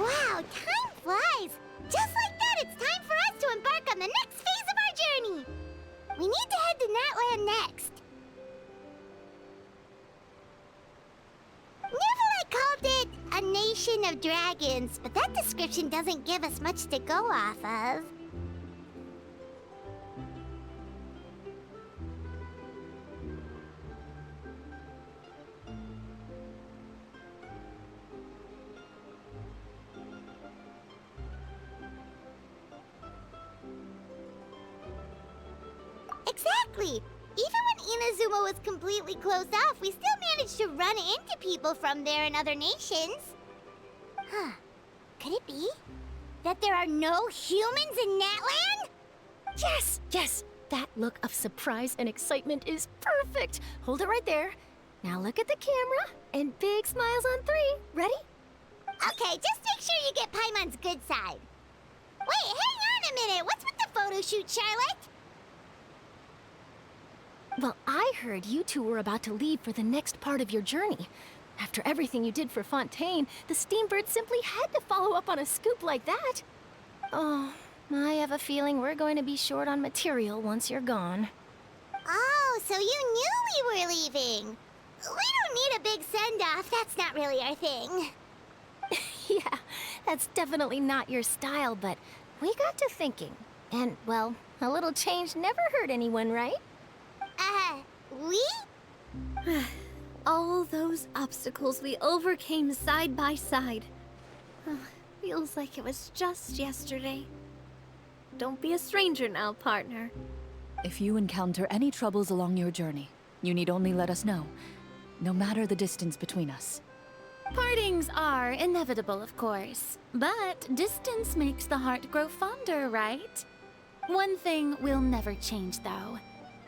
Wow, time flies! Just like that, it's time for us to embark on the next phase of our journey! We need to head to Natlan next. Neverlight called it a nation of dragons, but that description doesn't give us much to go off of. Exactly! Even when Inazuma was completely closed off, we still managed to run into people from there in other nations. Huh. Could it be that there are no humans in Natlan? Yes, yes! That look of surprise and excitement is perfect! Hold it right there. Now look at the camera, and big smiles on 3. Ready? Okay, just make sure you get Paimon's good side. Wait, hang on a minute! What's with the photo shoot, Charlotte? Well, I heard you two were about to leave for the next part of your journey. After everything you did for Fontaine, the Steambird simply had to follow up on a scoop like that. Oh, I have a feeling we're going to be short on material once you're gone. Oh, so you knew we were leaving. We don't need a big send-off. That's not really our thing. Yeah, that's definitely not your style, but we got to thinking. And, well, a little change never hurt anyone, right? We? All those obstacles we overcame side by side. Feels like it was just yesterday. Don't be a stranger now, partner. If you encounter any troubles along your journey, you need only let us know, no matter the distance between us. Partings are inevitable, of course, but distance makes the heart grow fonder, right? One thing will never change, though.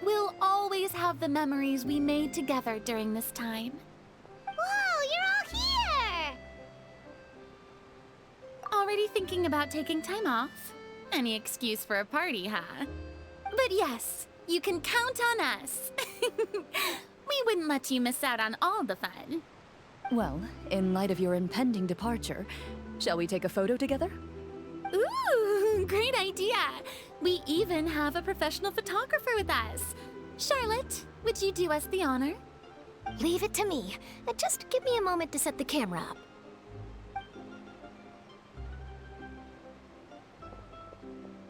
We'll always have the memories we made together during this time. Whoa, you're all here! Already thinking about taking time off? Any excuse for a party, huh? But yes, you can count on us. We wouldn't let you miss out on all the fun. Well, in light of your impending departure, shall we take a photo together? Ooh, great idea! We even have a professional photographer with us. Charlotte, would you do us the honor? Leave it to me. Just give me a moment to set the camera up.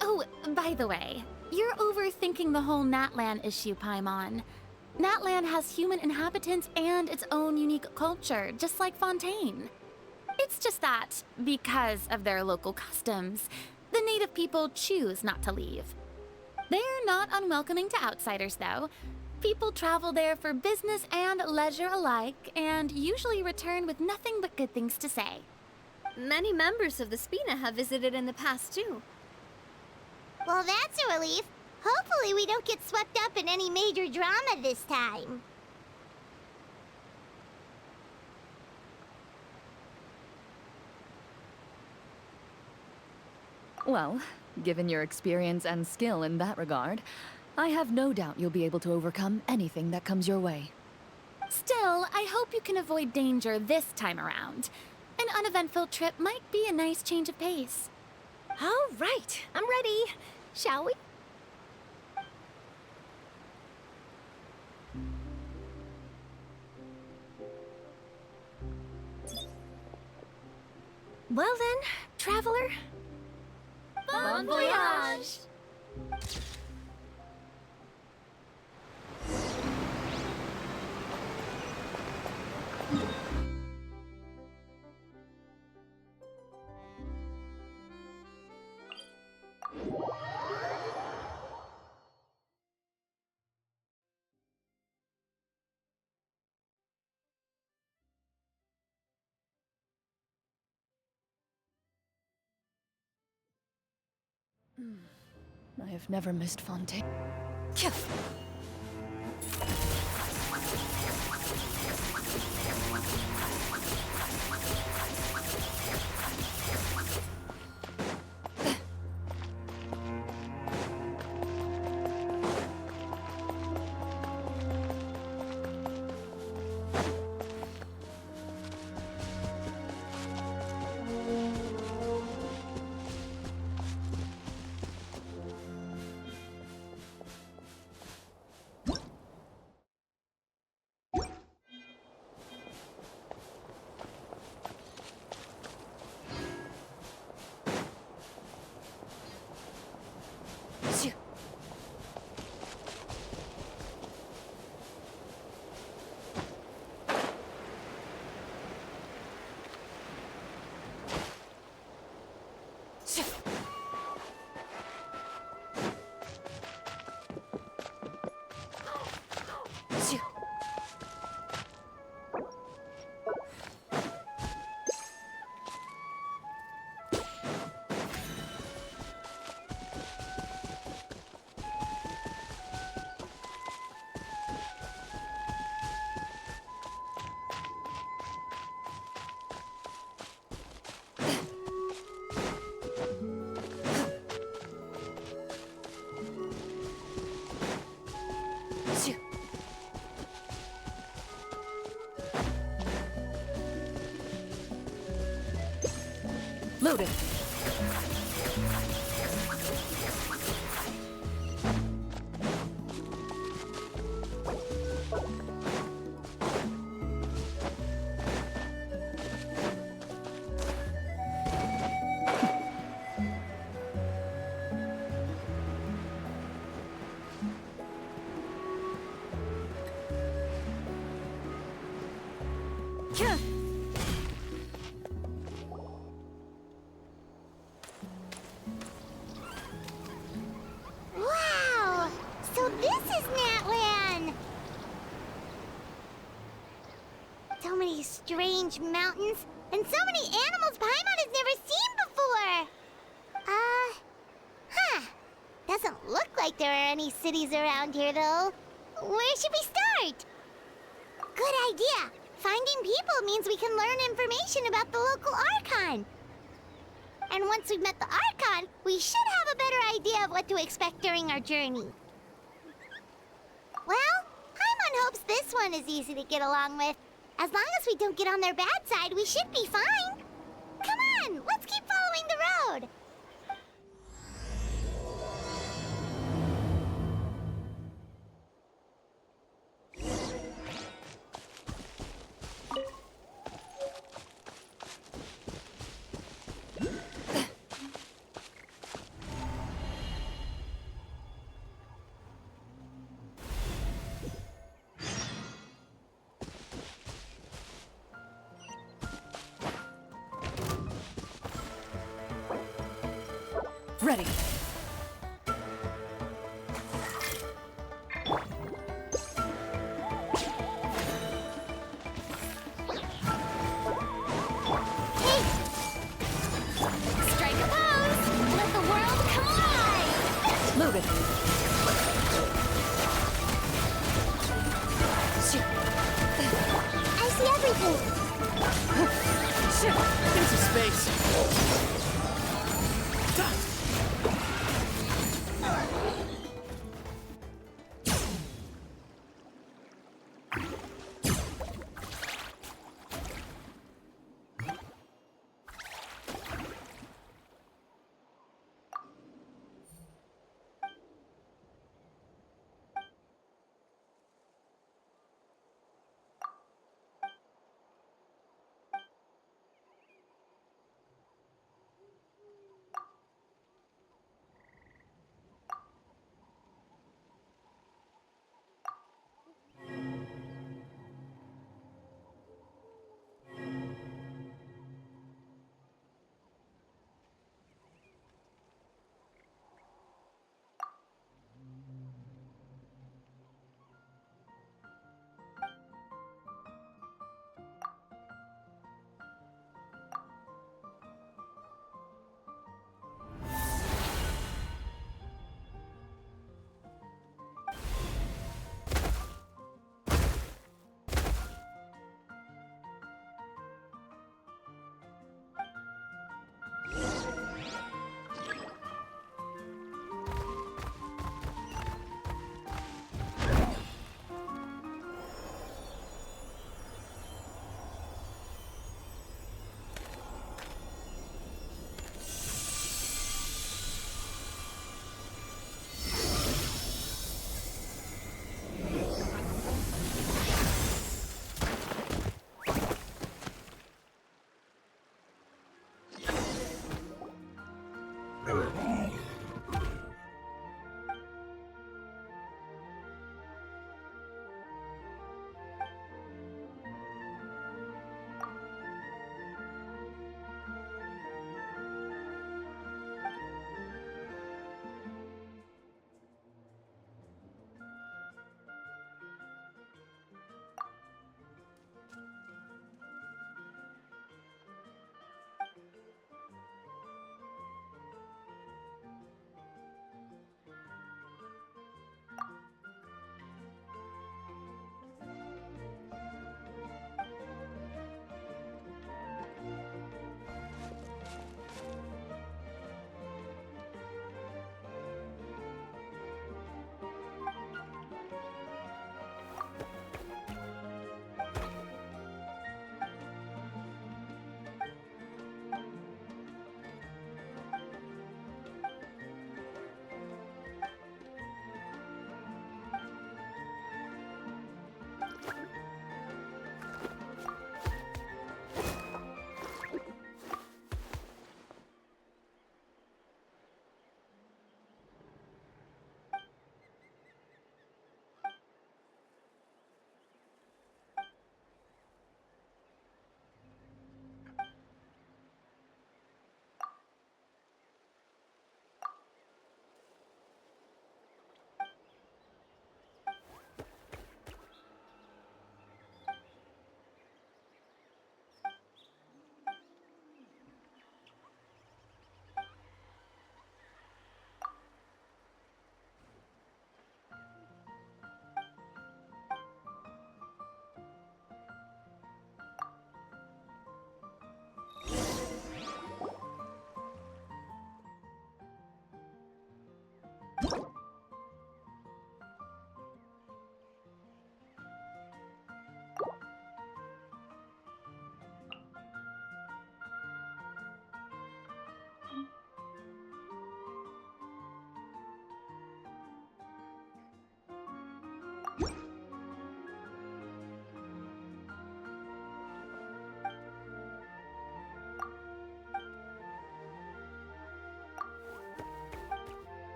Oh, by the way, you're overthinking the whole Natlan issue, Paimon. Natlan has human inhabitants and its own unique culture, just like Fontaine. It's just that, because of their local customs, the native people choose not to leave. They're not unwelcoming to outsiders, though. People travel there for business and leisure alike, and usually return with nothing but good things to say. Many members of the Spina have visited in the past, too. Well, that's a relief. Hopefully we don't get swept up in any major drama this time. Well, given your experience and skill in that regard, I have no doubt you'll be able to overcome anything that comes your way. Still, I hope you can avoid danger this time around. An uneventful trip might be a nice change of pace. All right, I'm ready. Shall we? Well then, traveler. Bon voyage! I have never missed Fontaine. Loaded. Wow! So this is Natlan! So many strange mountains, and so many animals Paimon has never seen before! Huh. Doesn't look like there are any cities around here, though. Where should we start? Good idea! Finding people means we can learn information about the local Archon. And once we've met the Archon, we should have a better idea of what to expect during our journey. Well, Paimon hopes this one is easy to get along with. As long as we don't get on their bad side, we should be fine. Come on, let's keep following the road. Ready. Strike a pose! Let the world come alive! Loaded. I see everything. Shit! Into space!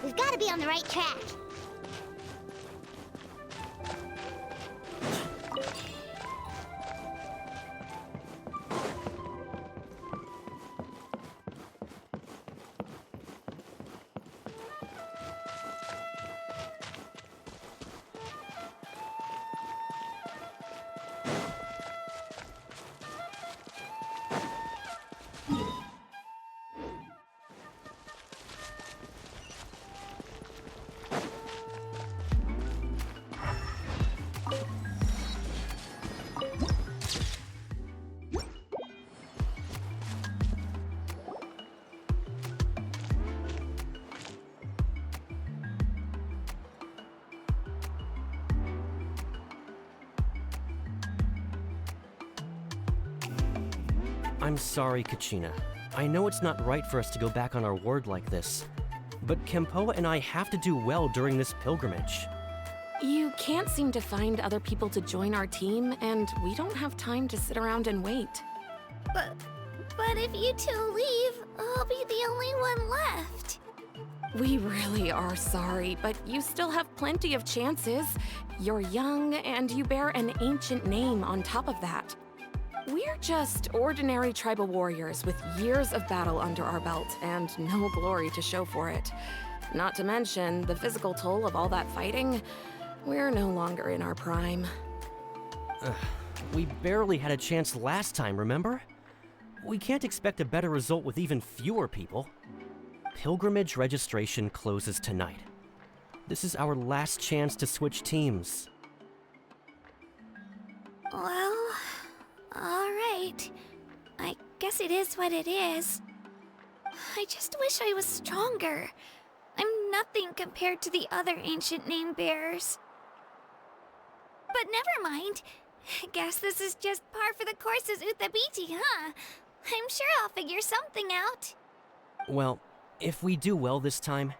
We've got to be on the right track. I'm sorry, Kachina. I know it's not right for us to go back on our word like this, but Kempoa and I have to do well during this pilgrimage. You can't seem to find other people to join our team, and we don't have time to sit around and wait. But if you two leave, I'll be the only one left. We really are sorry, but you still have plenty of chances. You're young, and you bear an ancient name on top of that. We're just ordinary tribal warriors with years of battle under our belt and no glory to show for it. Not to mention the physical toll of all that fighting. We're no longer in our prime. We barely had a chance last time, remember? We can't expect a better result with even fewer people. Pilgrimage registration closes tonight. This is our last chance to switch teams. Well, alright. I guess it is what it is. I just wish I was stronger. I'm nothing compared to the other ancient name bearers. But never mind. Guess this is just par for the course as Uthabiti, huh? I'm sure I'll figure something out. Well, if we do well this time,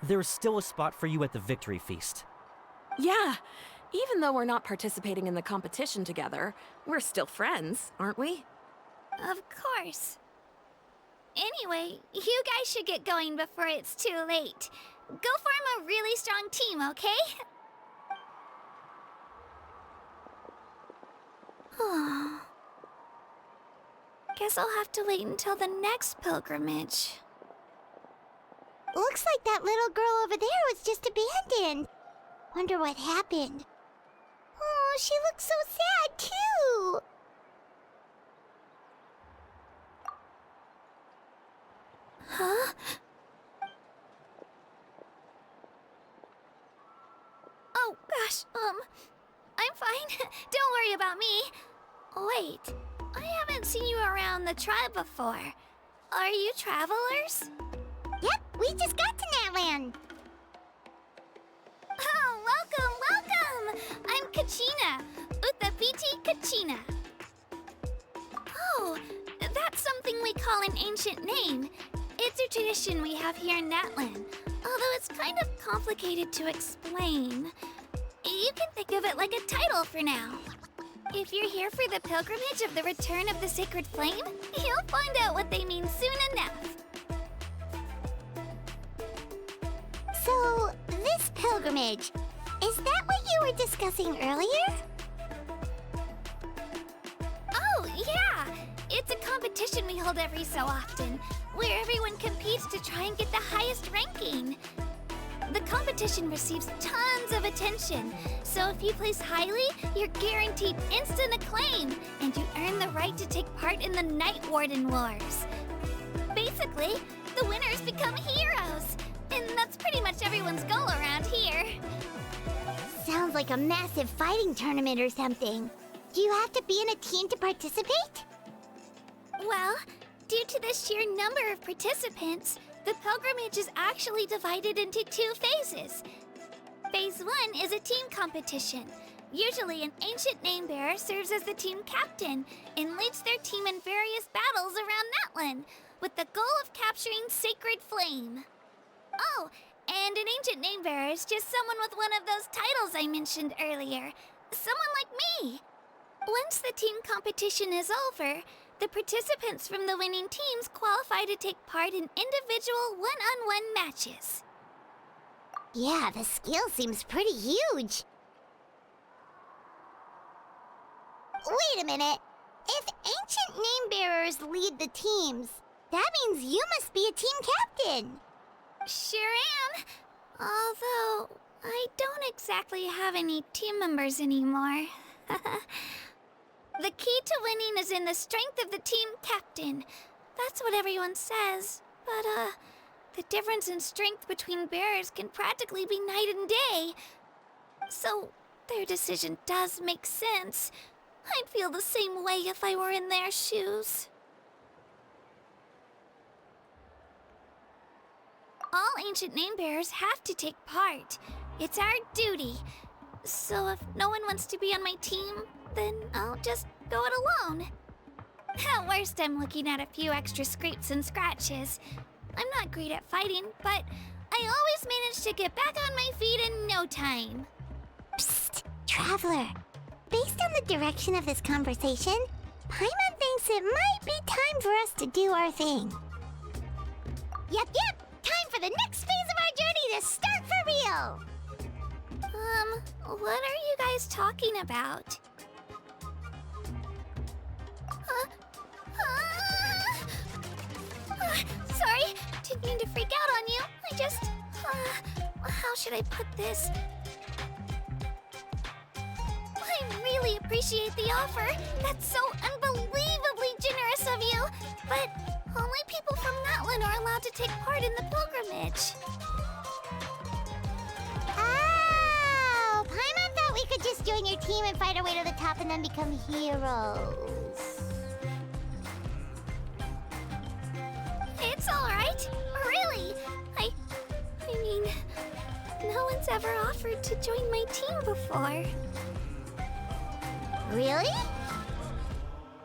there's still a spot for you at the victory feast. Yeah, even though we're not participating in the competition together, we're still friends, aren't we? Of course. Anyway, you guys should get going before it's too late. Go form a really strong team, okay? Guess I'll have to wait until the next pilgrimage. Looks like that little girl over there was just abandoned. Wonder what happened. Oh, she looks so sad, too. Huh? Oh, gosh, I'm fine. Don't worry about me. Wait, I haven't seen you around the tribe before. Are you travelers? Yep, we just got to Natlan. Oh, welcome! I'm Kachina, Uthabiti Kachina. Oh, that's something we call an ancient name. It's a tradition we have here in Natlan, although it's kind of complicated to explain. You can think of it like a title for now. If you're here for the pilgrimage of the return of the sacred flame, you'll find out what they mean soon enough. So, this pilgrimage, is that what you were discussing earlier? Oh, yeah! It's a competition we hold every so often, where everyone competes to try and get the highest ranking. The competition receives tons of attention, so if you place highly, you're guaranteed instant acclaim, and you earn the right to take part in the Night Warden Wars. Basically, the winners become heroes, and that's pretty much everyone's goal around here. Sounds like a massive fighting tournament or something. Do you have to be in a team to participate? Well, due to the sheer number of participants, the pilgrimage is actually divided into 2 phases. Phase 1 is a team competition. Usually an ancient name bearer serves as the team captain and leads their team in various battles around Natlan, with the goal of capturing Sacred Flame. Oh, and an ancient name bearer is just someone with one of those titles I mentioned earlier. Someone like me. Once the team competition is over, the participants from the winning teams qualify to take part in individual one-on-one matches. Yeah, the scale seems pretty huge. Wait a minute. If ancient name bearers lead the teams, that means you must be a team captain. Sure am. Although, I don't exactly have any team members anymore. The key to winning is in the strength of the team captain. That's what everyone says. But, the difference in strength between bearers can practically be night and day. So, their decision does make sense. I'd feel the same way if I were in their shoes. All ancient name bearers have to take part. It's our duty. So if no one wants to be on my team, then I'll just go it alone. At worst, I'm looking at a few extra scrapes and scratches. I'm not great at fighting, but I always manage to get back on my feet in no time. Psst, Traveler. Based on the direction of this conversation, Paimon thinks it might be time for us to do our thing. Yep. Time for the next phase of our journey to start for real. What are you guys talking about? Sorry, didn't mean to freak out on you. I just, how should I put this? I really appreciate the offer. That's so unbelievably generous of you. But only people from Natlan are allowed to take part in the pilgrimage. Oh, Paimon thought we could just join your team and fight our way to the top and then become heroes. It's all right. Really. I mean, no one's ever offered to join my team before. Really?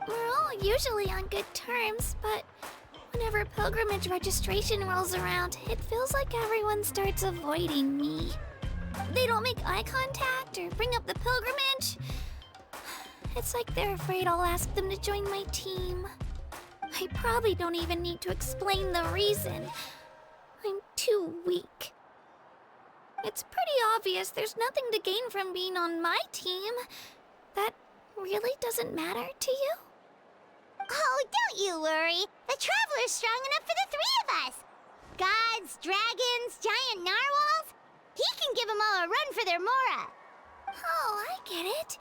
We're all usually on good terms, but whenever pilgrimage registration rolls around, it feels like everyone starts avoiding me. They don't make eye contact or bring up the pilgrimage. It's like they're afraid I'll ask them to join my team. I probably don't even need to explain the reason. I'm too weak. It's pretty obvious there's nothing to gain from being on my team. That really doesn't matter to you? Oh, don't you worry. The Traveler's strong enough for the three of us. Gods, dragons, giant narwhals. He can give them all a run for their Mora. Oh, I get it.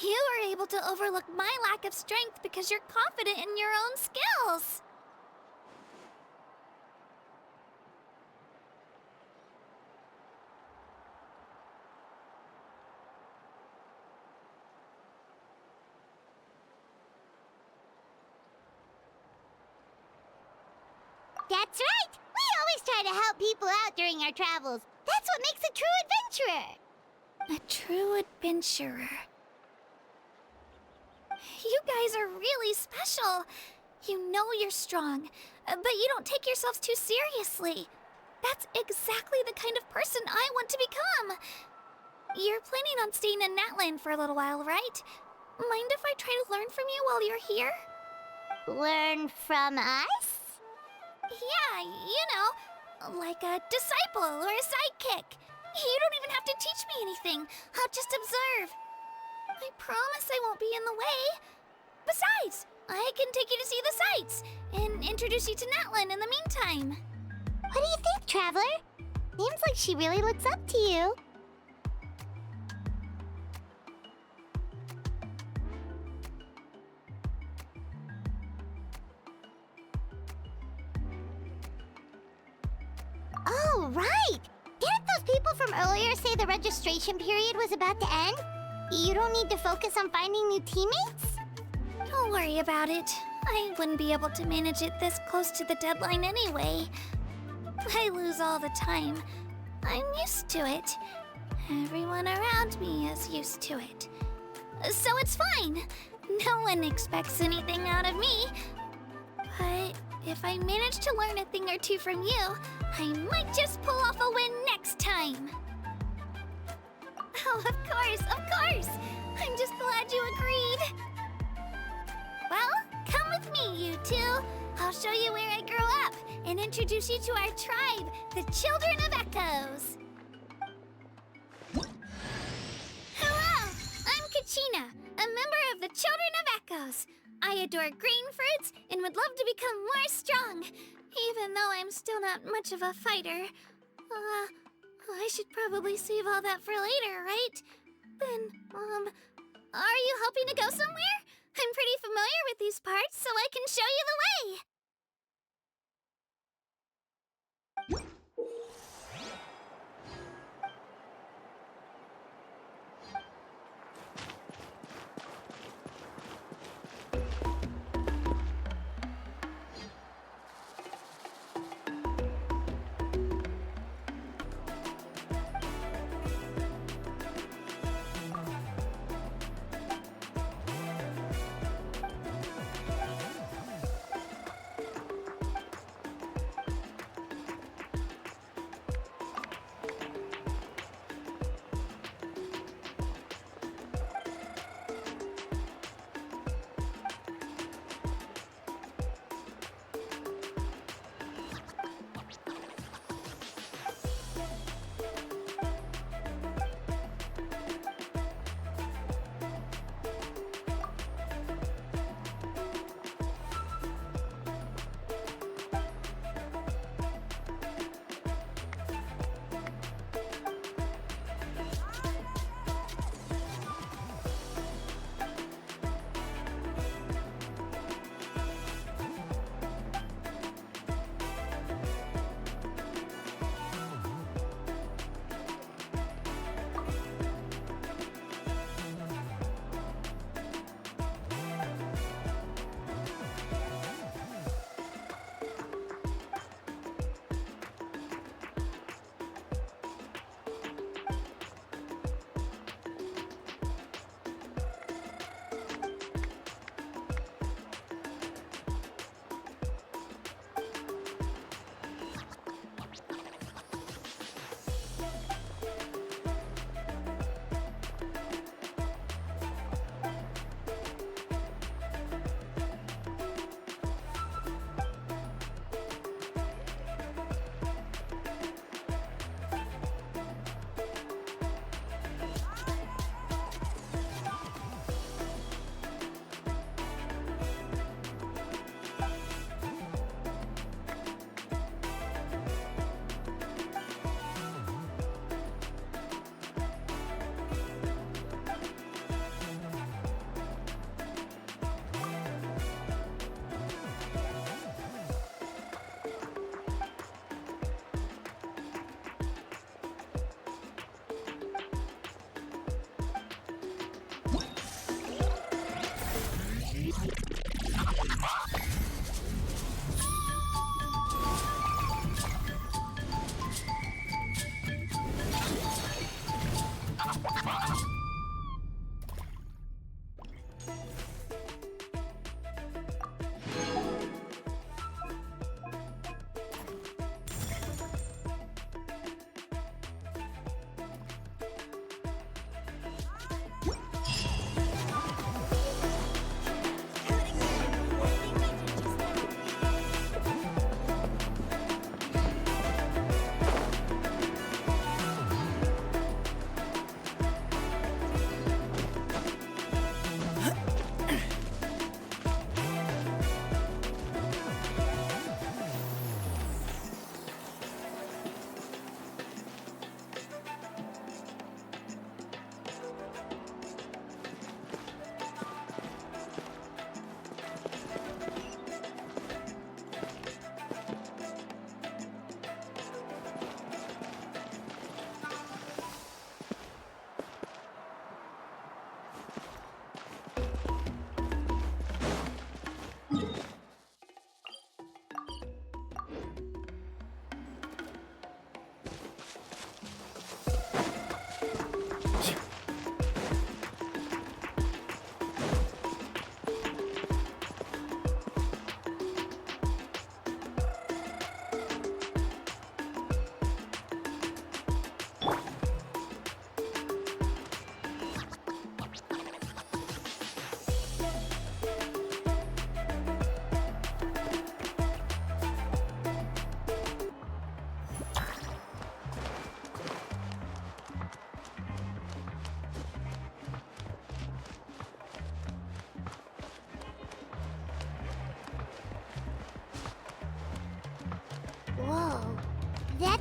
You were able to overlook my lack of strength because you're confident in your own skills. That's right. We always try to help people out during our travels. That's what makes a true adventurer. A true adventurer. You guys are really special. You know you're strong, but you don't take yourselves too seriously. That's exactly the kind of person I want to become. You're planning on staying in Natlan for a little while, right? Mind if I try to learn from you while you're here? Learn from us? Yeah, you know, like a disciple or a sidekick. You don't even have to teach me anything. I'll just observe. I promise I won't be in the way. Besides, I can take you to see the sights and introduce you to Natlan in the meantime. What do you think, Traveler? Seems like she really looks up to you. Oh, right! Didn't those people from earlier say the registration period was about to end? You don't need to focus on finding new teammates? Don't worry about it. I wouldn't be able to manage it this close to the deadline anyway. I lose all the time. I'm used to it. Everyone around me is used to it. So it's fine. No one expects anything out of me. But if I manage to learn a thing or two from you, I might just pull off a win next time. Oh, of course. I'm just glad you agreed. Well, come with me, you two. I'll show you where I grew up and introduce you to our tribe, the Children of Echoes. children of echoes. I adore green fruits and would love to become more strong, even though I'm still not much of a fighter. I should probably save all that for later, right? Then, are you hoping to go somewhere? I'm pretty familiar with these parts, so I can show you the way.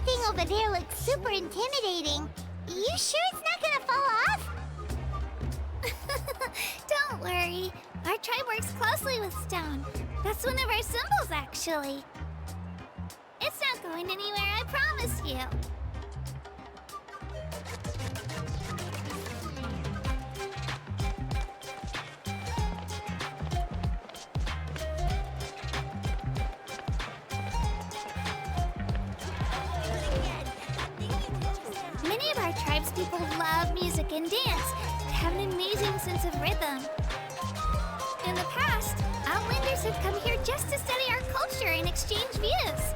thing over there looks super intimidating. You sure it's not gonna fall off? Don't worry. Our tribe works closely with stone. That's one of our symbols, actually. It's not going anywhere, I promise you. Many of our tribespeople love music and dance. They have an amazing sense of rhythm. In the past, Outlanders have come here just to study our culture and exchange views.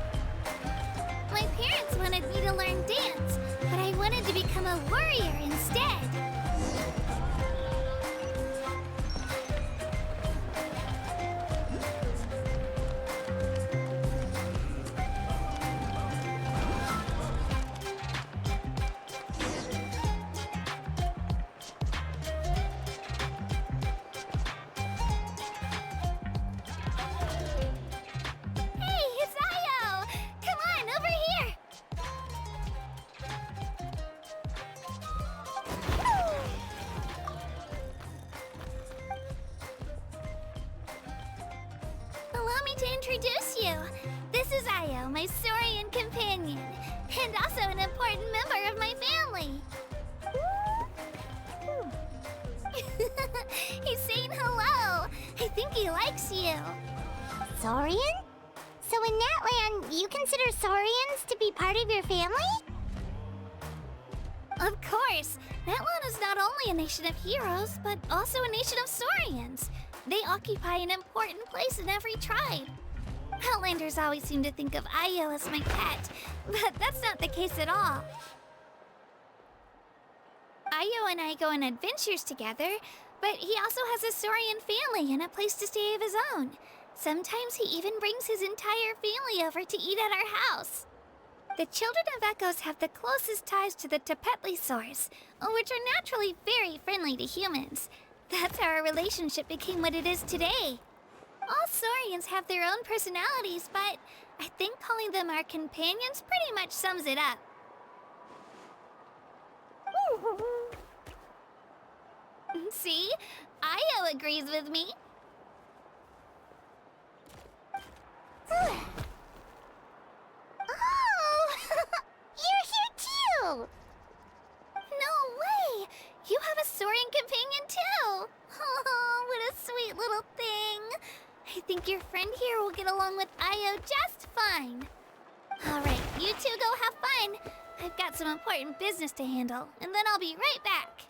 My parents wanted me to learn dance, but I wanted to become a warrior instead. Hey, it's Io! Come on, over here! Allow me to introduce you. This is Io, my Saurian companion, and also an important member of my family. He's saying hello. I think he likes you. Saurian? So in Natlan, you consider Saurians to be part of your family? Of course, Natlan is not only a nation of heroes, but also a nation of Saurians. They occupy an important place in every tribe. Outlanders always seem to think of Io as my pet, but that's not the case at all. Io and I go on adventures together, but he also has a Saurian family and a place to stay of his own. Sometimes he even brings his entire family over to eat at our house. The children of Echoes have the closest ties to the Tepetlisaurs, which are naturally very friendly to humans. That's how our relationship became what it is today. All Saurians have their own personalities, but I think calling them our companions pretty much sums it up. See? Io agrees with me. Oh! You're here too! No way! You have a Saurian companion too! Oh, what a sweet little thing! I think your friend here will get along with Io just fine. Alright, you two go have fun. I've got some important business to handle, and then I'll be right back.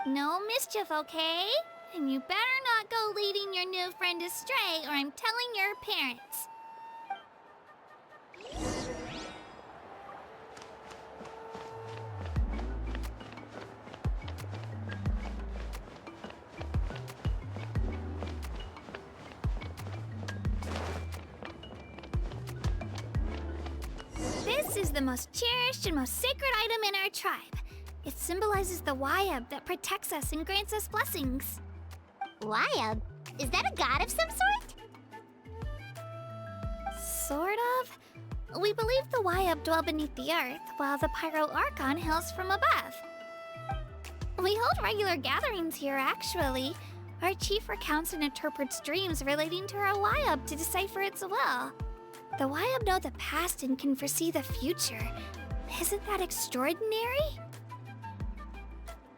No mischief, okay? And you better not go leading your new friend astray, or I'm telling your parents. This is the most cherished and most sacred item in our tribe. It symbolizes the Wayab that protects us and grants us blessings. Wayab? Is that a god of some sort? Sort of. We believe the Wayab dwell beneath the earth, while the Pyro Archon hails from above. We hold regular gatherings here, actually. Our chief recounts and interprets dreams relating to our Wayab to decipher its will. The Wayab know the past and can foresee the future. Isn't that extraordinary?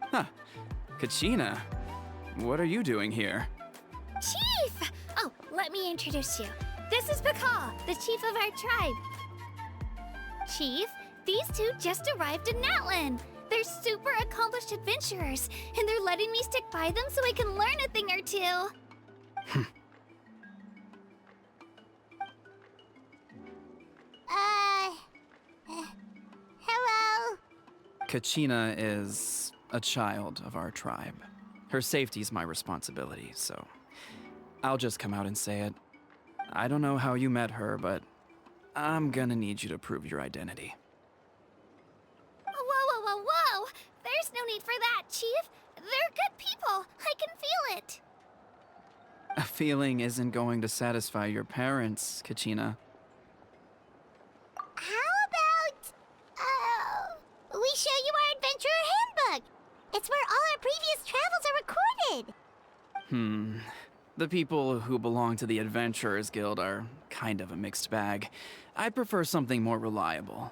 Huh. Kachina, what are you doing here? Chief! Oh, let me introduce you. This is Pakal, the chief of our tribe. Chief, these two just arrived in Natlan. They're super accomplished adventurers, and they're letting me stick by them so I can learn a thing or two. Hello? Kachina is a child of our tribe. Her safety's my responsibility, so I'll just come out and say it. I don't know how you met her, but I'm gonna need you to prove your identity. Whoa! There's no need for that, Chief. They're good people. I can feel it. A feeling isn't going to satisfy your parents, Kachina. How about previous travels are recorded. The people who belong to the Adventurers Guild are kind of a mixed bag. I'd prefer something more reliable.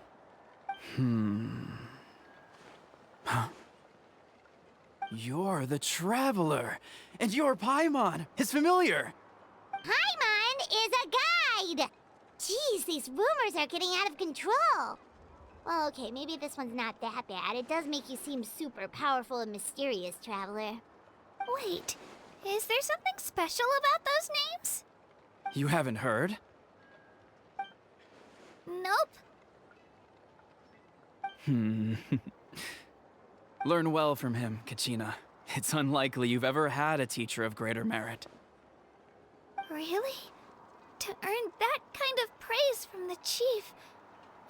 You're the Traveler, and you're Paimon, his familiar. Paimon is a guide! Jeez, these rumors are getting out of control. Well, okay, maybe this one's not that bad. It does make you seem super powerful and mysterious, Traveler. Wait, is there something special about those names? You haven't heard? Nope. Learn well from him, Kachina. It's unlikely you've ever had a teacher of greater merit. Really? To earn that kind of praise from the chief,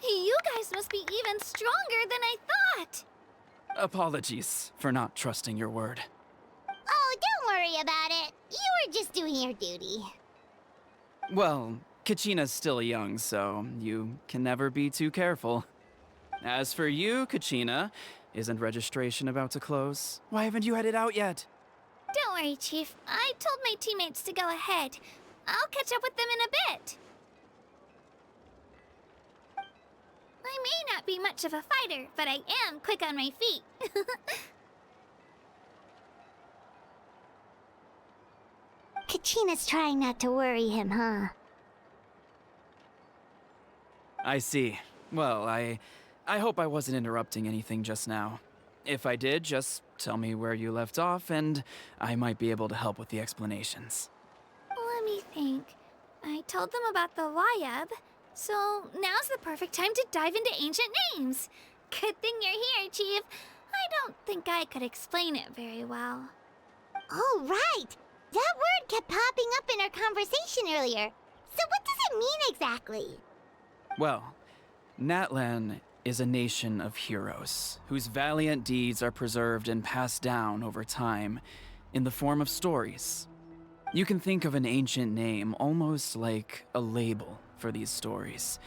you guys must be even stronger than I thought. Apologies for not trusting your word. Oh, don't worry about it. You were just doing your duty. Well, Kachina's still young, so you can never be too careful. As for you, Kachina, isn't registration about to close? Why haven't you headed out yet? Don't worry, Chief. I told my teammates to go ahead. I'll catch up with them in a bit. I may not be much of a fighter, but I am quick on my feet. Kachina's trying not to worry him, huh? I see. Well, I hope I wasn't interrupting anything just now. If I did, just tell me where you left off, and I might be able to help with the explanations. Let me think. I told them about the Wayab, so now's the perfect time to dive into ancient names. Good thing you're here, Chief. I don't think I could explain it very well. Oh, right! That word kept popping up in our conversation earlier. So what does it mean exactly? Well, Natlan is a nation of heroes whose valiant deeds are preserved and passed down over time in the form of stories. You can think of an ancient name almost like a label for these stories.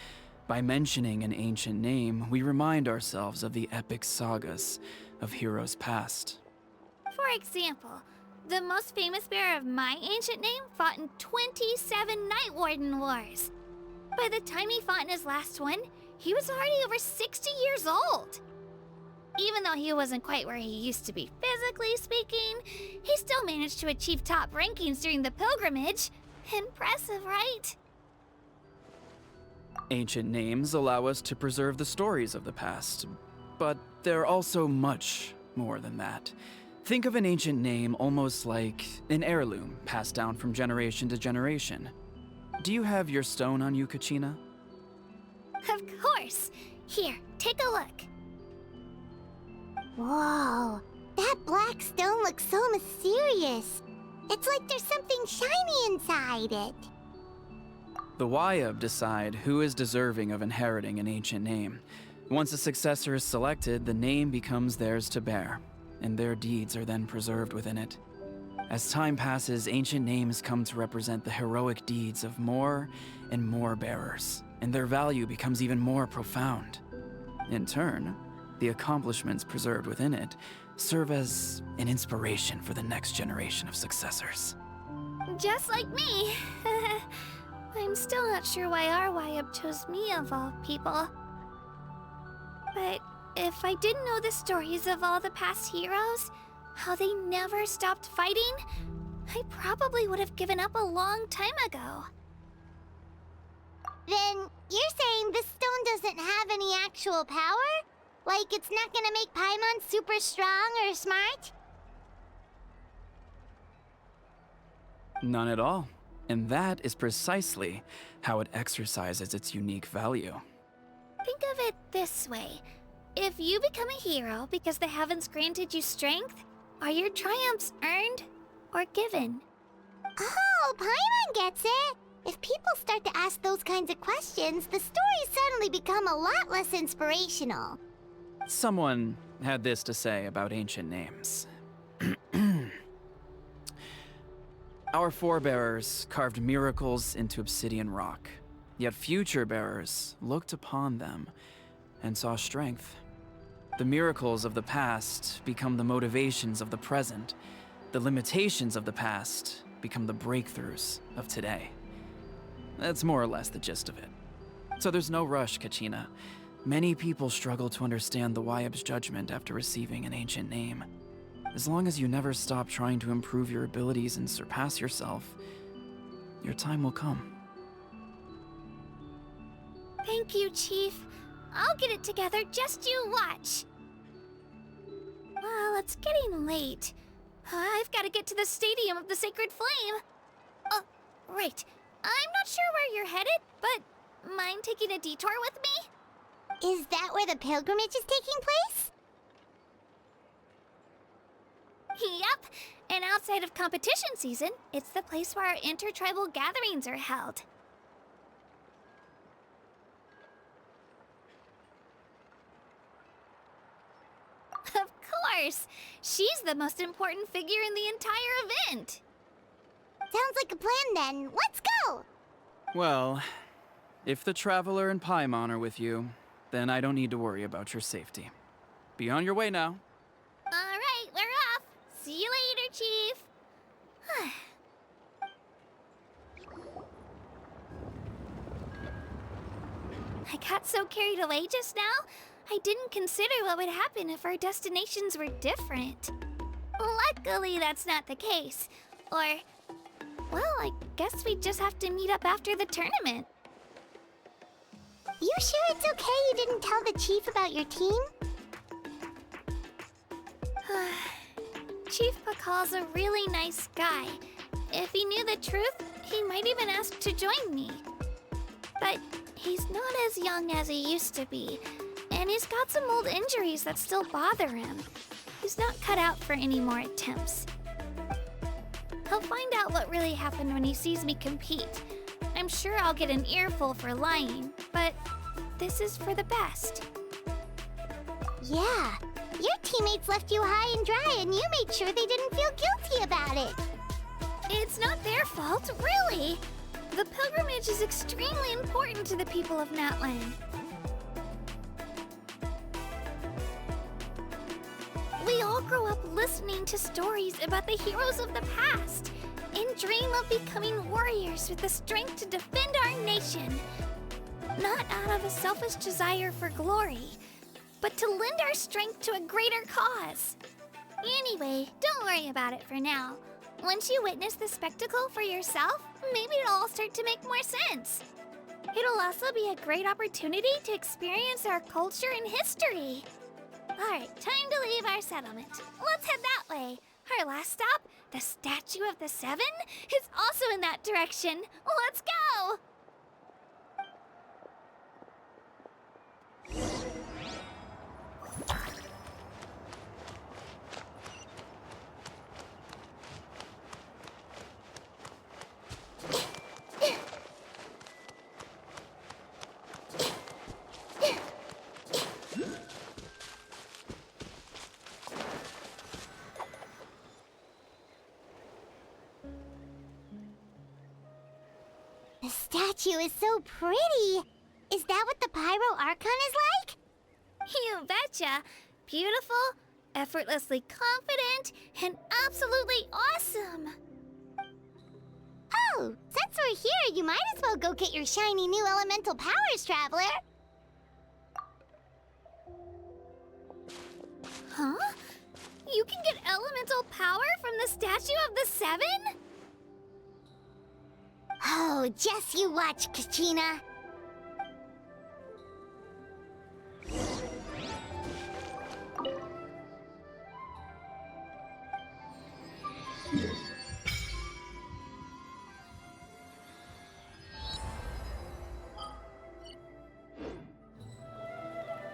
By mentioning an ancient name, we remind ourselves of the epic sagas of heroes past. For example, the most famous bearer of my ancient name fought in 27 Night Warden Wars. By the time he fought in his last one, he was already over 60 years old. Even though he wasn't quite where he used to be physically speaking, he still managed to achieve top rankings during the pilgrimage. Impressive, right? Ancient names allow us to preserve the stories of the past, but they're also much more than that. Think of an ancient name almost like an heirloom passed down from generation to generation. Do you have your stone on you, Kachina? Of course. Here, take a look. Whoa, that black stone looks so mysterious. It's like there's something shiny inside it. The Wayab decide who is deserving of inheriting an ancient name. Once a successor is selected, the name becomes theirs to bear, and their deeds are then preserved within it. As time passes, ancient names come to represent the heroic deeds of more and more bearers, and their value becomes even more profound. In turn, the accomplishments preserved within it serve as an inspiration for the next generation of successors. Just like me. I'm still not sure why our Wayab chose me of all people. But if I didn't know the stories of all the past heroes, how they never stopped fighting, I probably would have given up a long time ago. Then you're saying this stone doesn't have any actual power? Like it's not gonna make Paimon super strong or smart? None at all. And that is precisely how it exercises its unique value. Think of it this way. If you become a hero because the heavens granted you strength, are your triumphs earned or given? Oh, Paimon gets it! If people start to ask those kinds of questions, the stories suddenly become a lot less inspirational. Someone had this to say about ancient names. Our forebears carved miracles into obsidian rock, yet future bearers looked upon them and saw strength. The miracles of the past become the motivations of the present. The limitations of the past become the breakthroughs of today. That's more or less the gist of it. So there's no rush, Kachina. Many people struggle to understand the Wyab's judgment after receiving an ancient name. As long as you never stop trying to improve your abilities and surpass yourself, your time will come. Thank you, Chief. I'll get it together, just you watch. Well, it's getting late. I've got to get to the Stadium of the Sacred Flame. Oh, right. I'm not sure where you're headed, but mind taking a detour with me? Is that where the pilgrimage is taking place? Yep. And outside of competition season, it's the place where our intertribal gatherings are held. Of course! She's the most important figure in the entire event! Sounds like a plan then. Let's go! Well, if the Traveler and Paimon are with you, then I don't need to worry about your safety. Be on your way now. Alright, we're off! See you later, Chief! I got so carried away just now, I didn't consider what would happen if our destinations were different. Luckily, that's not the case. Or, well, I guess we just have to meet up after the tournament. You sure it's okay you didn't tell the chief about your team? Chief Pakal's a really nice guy. If he knew the truth, he might even ask to join me. But he's not as young as he used to be, and he's got some old injuries that still bother him. He's not cut out for any more attempts. He'll find out what really happened when he sees me compete. I'm sure I'll get an earful for lying, but this is for the best. Yeah, your teammates left you high and dry and you made sure they didn't feel guilty about it. It's not their fault, really. The pilgrimage is extremely important to the people of Natlan. We all grow up listening to stories about the heroes of the past and dream of becoming warriors with the strength to defend our nation. Not out of a selfish desire for glory, but to lend our strength to a greater cause. Anyway, don't worry about it for now. Once you witness the spectacle for yourself, maybe it'll all start to make more sense. It'll also be a great opportunity to experience our culture and history. Alright, time to leave our settlement. Let's head that way. Our last stop, the Statue of the Seven, is also in that direction. Let's go! The statue is so pretty. Is that what the Pyro Archon is like? You betcha. Beautiful, effortlessly confident, and absolutely awesome. Oh, since we're here, you might as well go get your shiny new elemental powers, Traveler. Huh? You can get elemental power from the Statue of the Seven? Oh, just you watch, Kachina.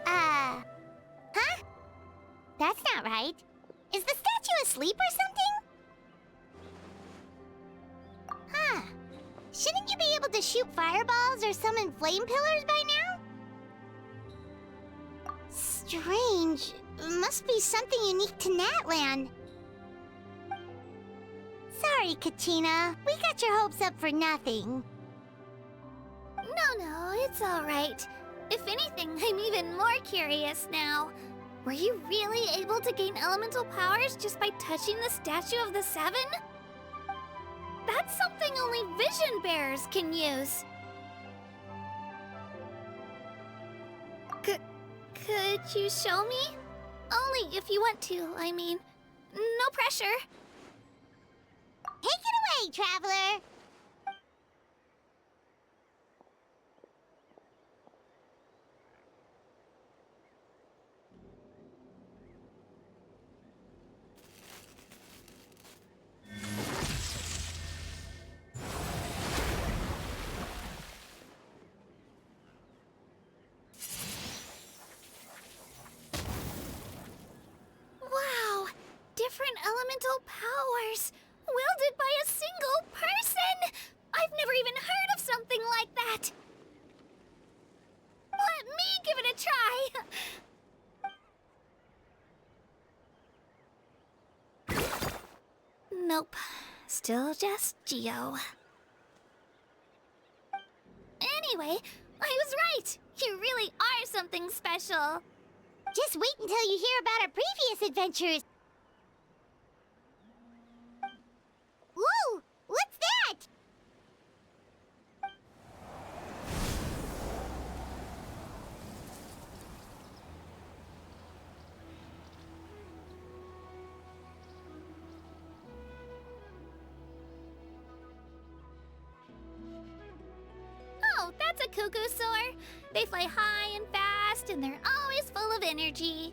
Huh? That's not right. Is the statue asleep or something? Huh. Shouldn't you be able to shoot fireballs or summon flame pillars by now? Strange. Must be something unique to Natlan. Sorry, Kachina. We got your hopes up for nothing. No, it's all right. If anything, I'm even more curious now. Were you really able to gain elemental powers just by touching the Statue of the Seven? That's something only vision bearers can use. Could you show me? Only if you want to, I mean. No pressure. Take it away, traveler! Wow! Different elemental powers! Wielded by a single person! I've never even heard of something like that! Let me give it a try! Nope. Still just Geo. Anyway, I was right! You really are something special! Just wait until you hear about our previous adventures. Whoa! What's that? Oh, that's a cuckoo soar. They fly high and fast, and they're always full of energy.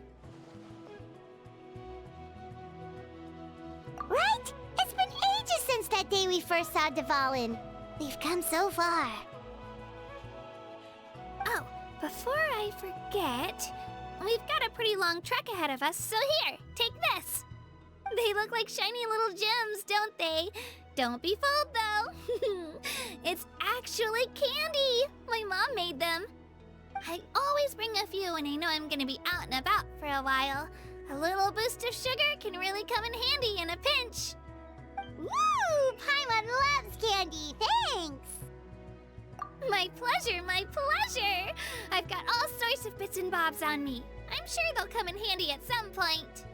Right? It's been ages since that day we first saw Dvalin. We've come so far. Oh, before I forget, we've got a pretty long trek ahead of us, so here, take this. They look like shiny little gems, don't they? Don't be fooled, though. It's actually candy. My mom made them. I always bring a few when I know I'm gonna be out and about for a while. A little boost of sugar can really come in handy in a pinch. Woo! Paimon loves candy. Thanks. My pleasure, my pleasure. I've got all sorts of bits and bobs on me. I'm sure they'll come in handy at some point.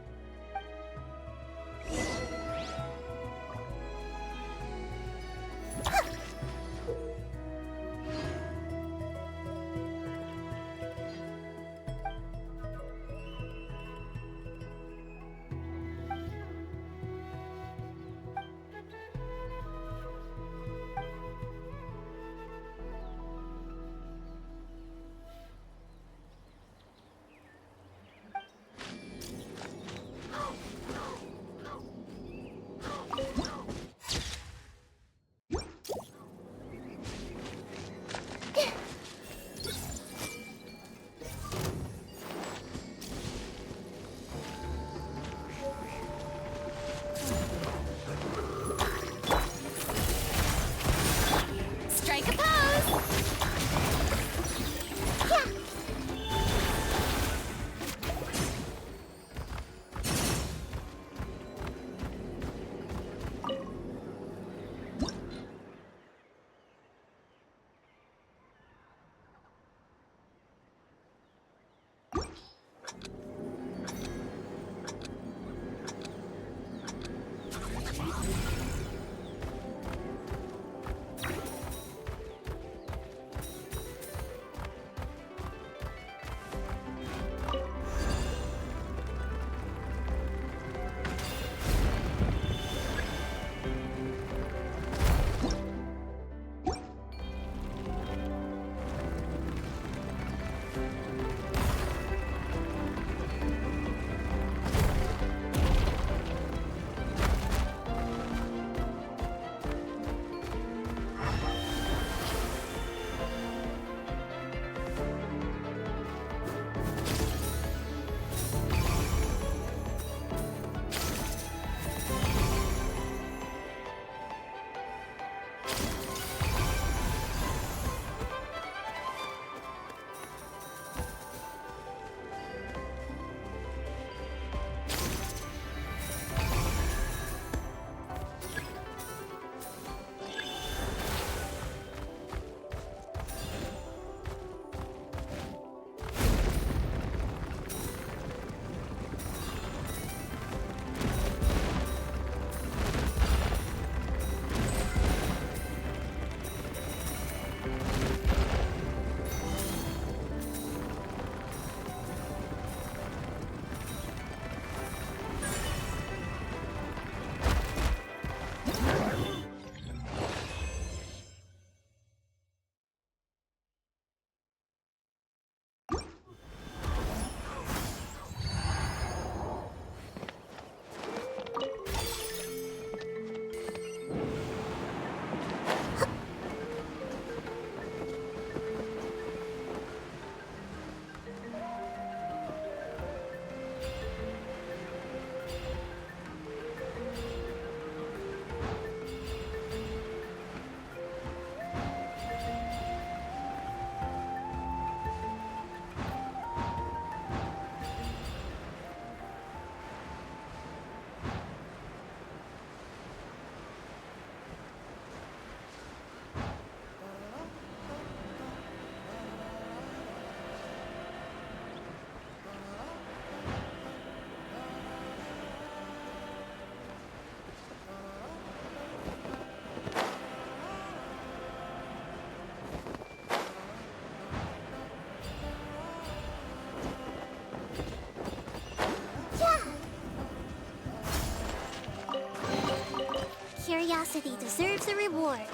curiosity deserves a reward.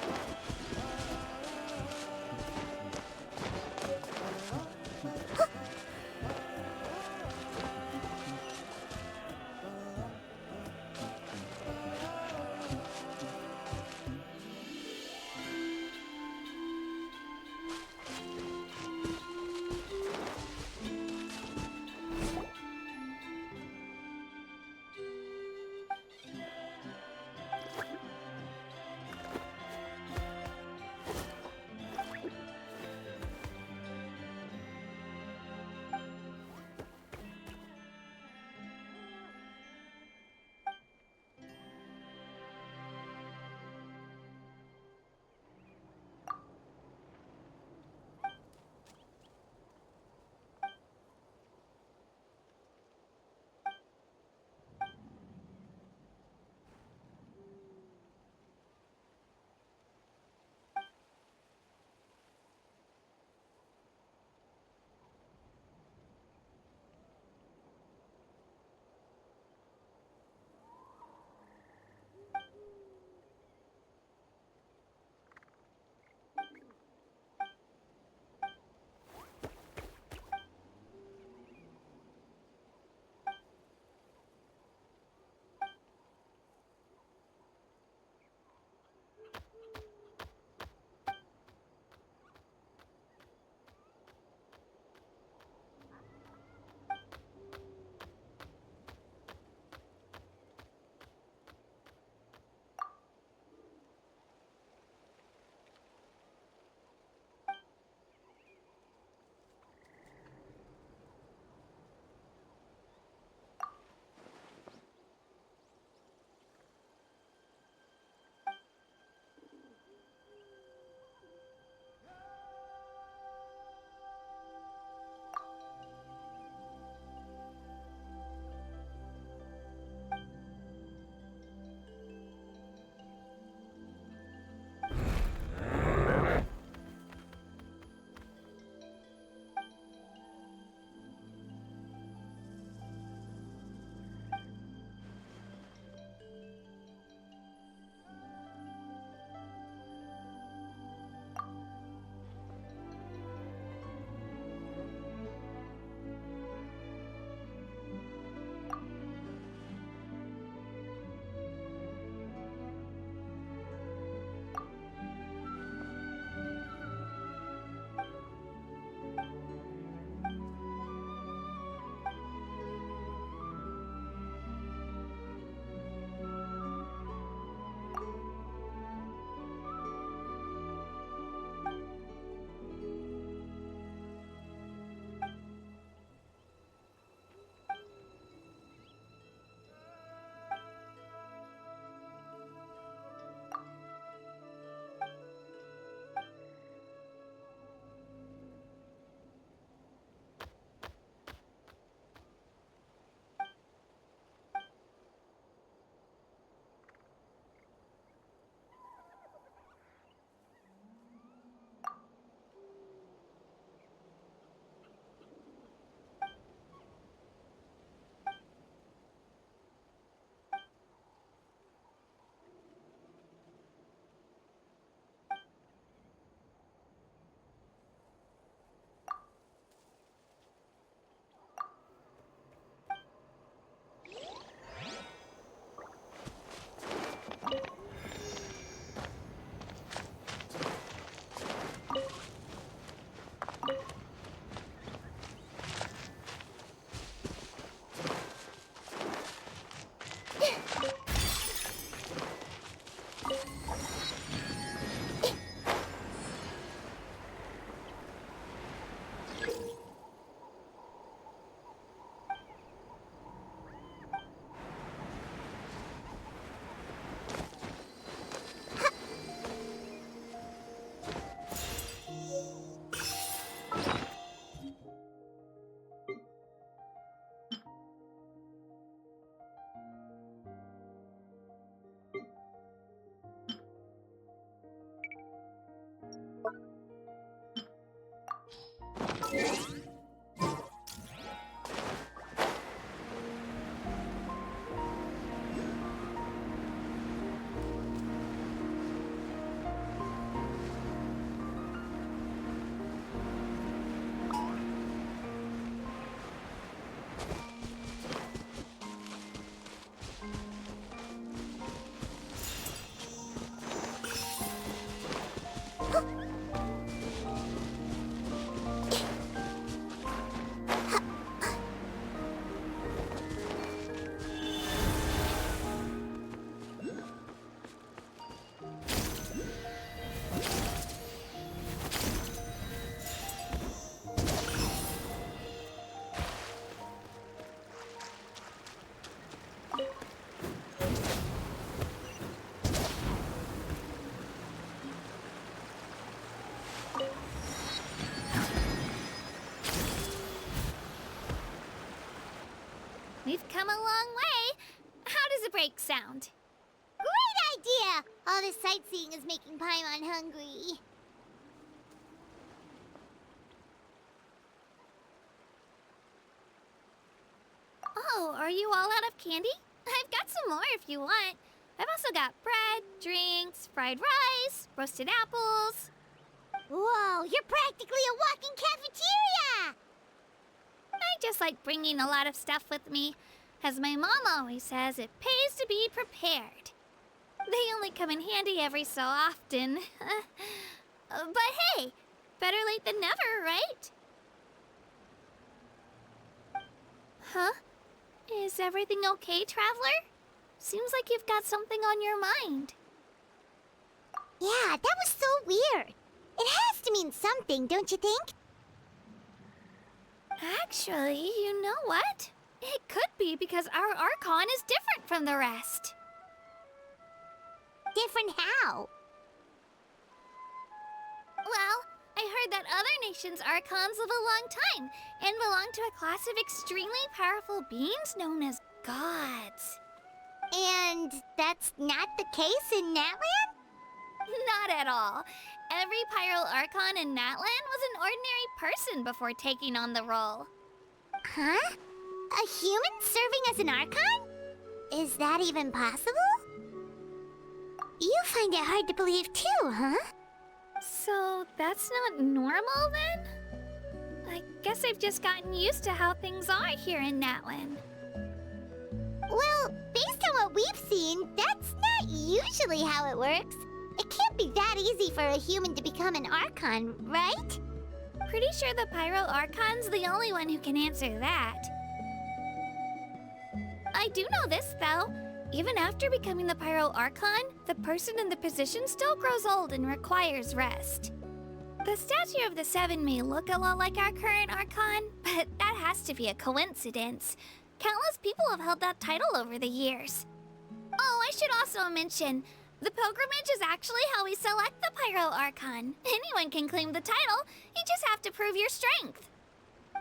sound. Great idea! All this sightseeing is making Paimon hungry. Oh, are you all out of candy? I've got some more if you want. I've also got bread, drinks, fried rice, roasted apples. Whoa, you're practically a walking cafeteria! I just like bringing a lot of stuff with me. As my mom always says, it pays to be prepared. They only come in handy every so often. But hey, better late than never, right? Huh? Is everything okay, Traveler? Seems like you've got something on your mind. Yeah, that was so weird. It has to mean something, don't you think? Actually, you know what? It could be because our Archon is different from the rest. Different how? Well, I heard that other nations' Archons live a long time and belong to a class of extremely powerful beings known as gods. And that's not the case in Natlan? Not at all. Every Pyro Archon in Natlan was an ordinary person before taking on the role. Huh? A human serving as an Archon? Is that even possible? You find it hard to believe too, huh? So that's not normal then? I guess I've just gotten used to how things are here in Natlan. Well, based on what we've seen, that's not usually how it works. It can't be that easy for a human to become an Archon, right? Pretty sure the Pyro Archon's the only one who can answer that. I do know this, though. Even after becoming the Pyro Archon, the person in the position still grows old and requires rest. The statue of the Seven may look a lot like our current Archon, but that has to be a coincidence. Countless people have held that title over the years. Oh, I should also mention, the pilgrimage is actually how we select the Pyro Archon. Anyone can claim the title, you just have to prove your strength.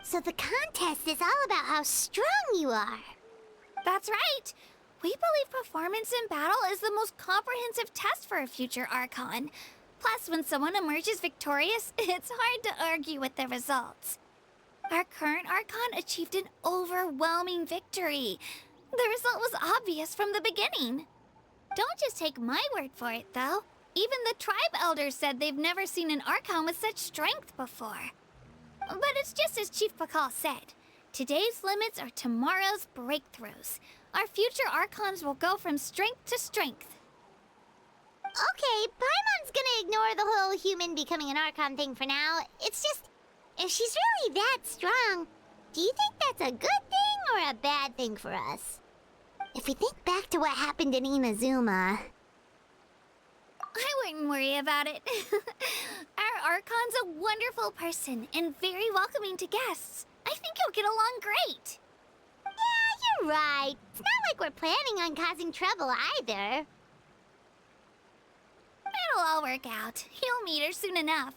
So the contest is all about how strong you are. That's right. We believe performance in battle is the most comprehensive test for a future Archon. Plus, when someone emerges victorious, it's hard to argue with the results. Our current Archon achieved an overwhelming victory. The result was obvious from the beginning. Don't just take my word for it, though. Even the tribe elders said they've never seen an Archon with such strength before. But it's just as Chief Pakal said. Today's limits are tomorrow's breakthroughs. Our future Archons will go from strength to strength. Okay, Paimon's gonna ignore the whole human becoming an Archon thing for now. It's just, if she's really that strong, do you think that's a good thing or a bad thing for us? If we think back to what happened in Inazuma... I wouldn't worry about it. Our Archon's a wonderful person and very welcoming to guests. I think he'll get along great. Yeah, you're right. It's not like we're planning on causing trouble either. It'll all work out. You'll meet her soon enough.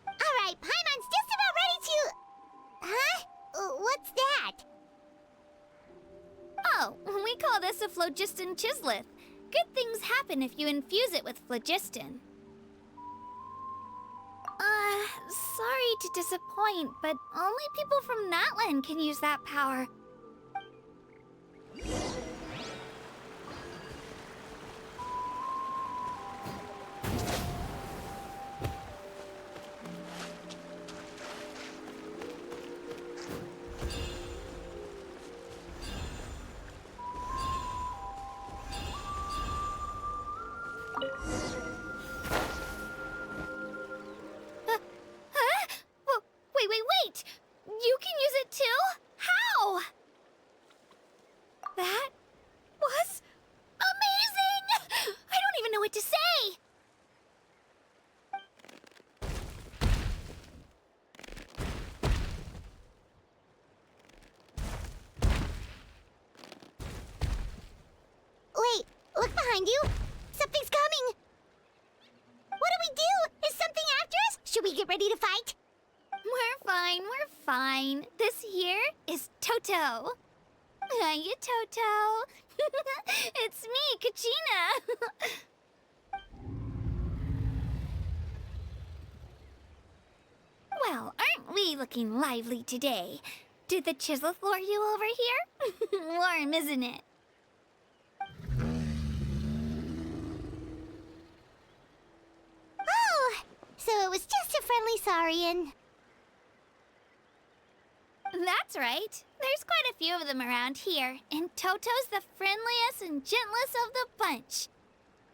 All right, Paimon's just about ready to... Huh? What's that? Oh, we call this a phlogiston chisleth. Good things happen if you infuse it with phlogiston. Sorry to disappoint, but only people from Natlan can use that power. Wait! You can use it too? How? That was amazing! I don't even know what to say! Wait, look behind you. Something's coming. What do we do? Is something after us? Should we get ready to fight? We're fine. This here is Toto. Hiya, Toto. It's me, Kachina. Well, aren't we looking lively today? Did the Chisleth lure you over here? Warm, isn't it? Oh, so it was just a friendly saurian. That's right. There's quite a few of them around here, and Toto's the friendliest and gentlest of the bunch.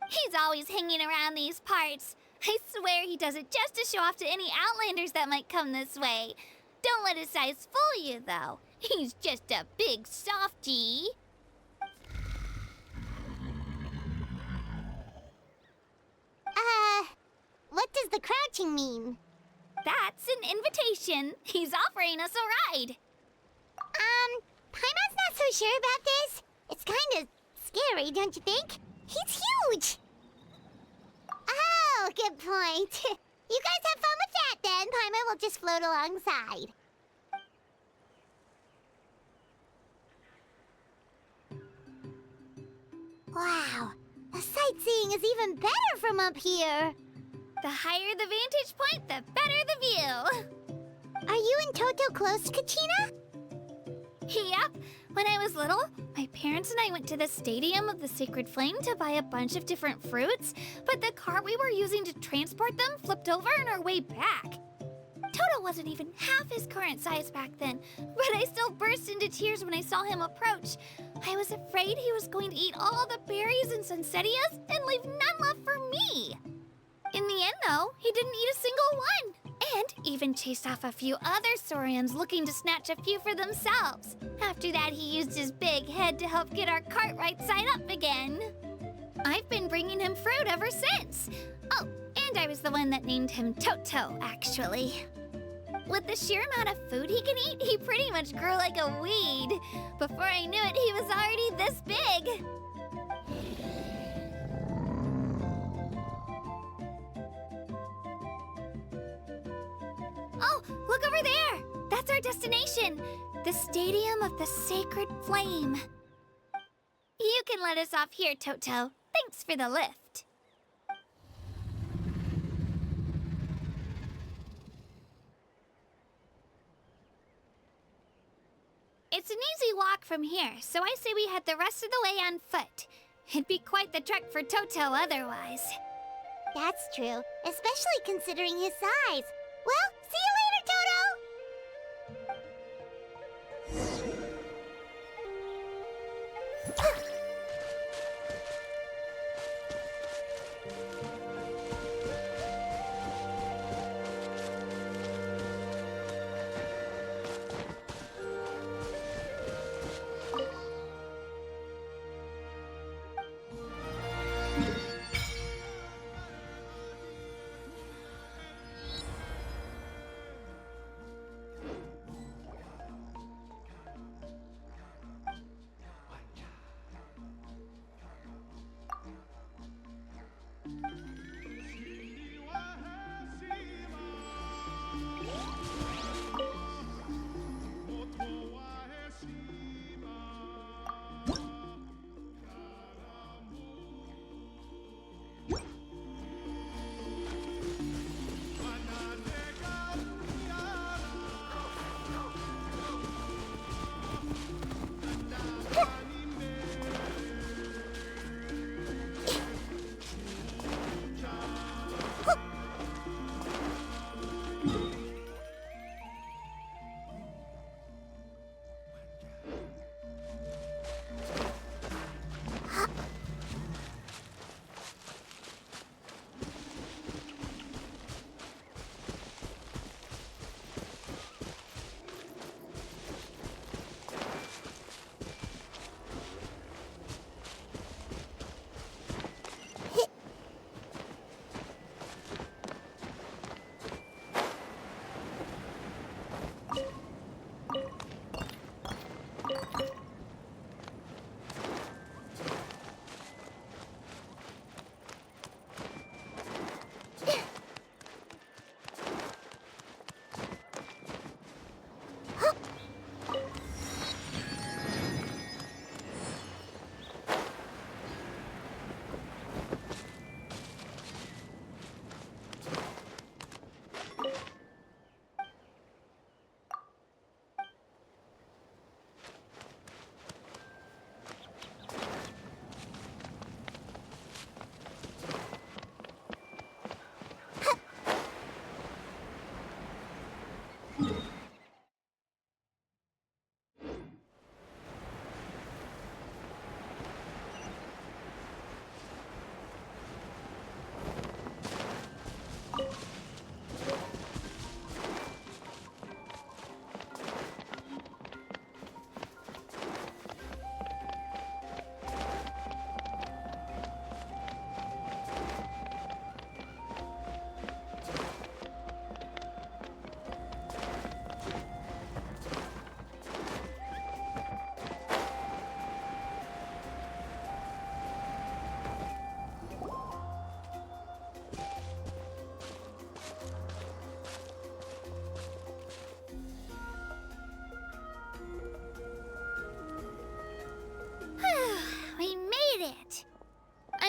He's always hanging around these parts. I swear he does it just to show off to any Outlanders that might come this way. Don't let his size fool you, though. He's just a big softie. What does the crouching mean? That's an invitation. He's offering us a ride. Paimon's not so sure about this. It's kind of scary, don't you think? He's huge! Oh, good point. You guys have fun with that, then. Paimon will just float alongside. Wow, the sightseeing is even better from up here. The higher the vantage point, the better the view. Are you and Toto close, Kachina? Yep. When I was little, my parents and I went to the Stadium of the Sacred Flame to buy a bunch of different fruits, but the cart we were using to transport them flipped over on our way back. Toto wasn't even half his current size back then, but I still burst into tears when I saw him approach. I was afraid he was going to eat all the berries and sunsettias and leave none left for me. In the end, though, he didn't eat a single one, and even chased off a few other saurians looking to snatch a few for themselves. After that, he used his big head to help get our cart right side up again. I've been bringing him fruit ever since. Oh, and I was the one that named him Toto, actually. With the sheer amount of food he can eat, he pretty much grew like a weed. Before I knew it, he was already this big. Oh, look over there! That's our destination, the Stadium of the Sacred Flame. You can let us off here, Toto. Thanks for the lift. It's an easy walk from here, so I say we head the rest of the way on foot. It'd be quite the trek for Toto otherwise. That's true, especially considering his size. Well, see you later, Toto!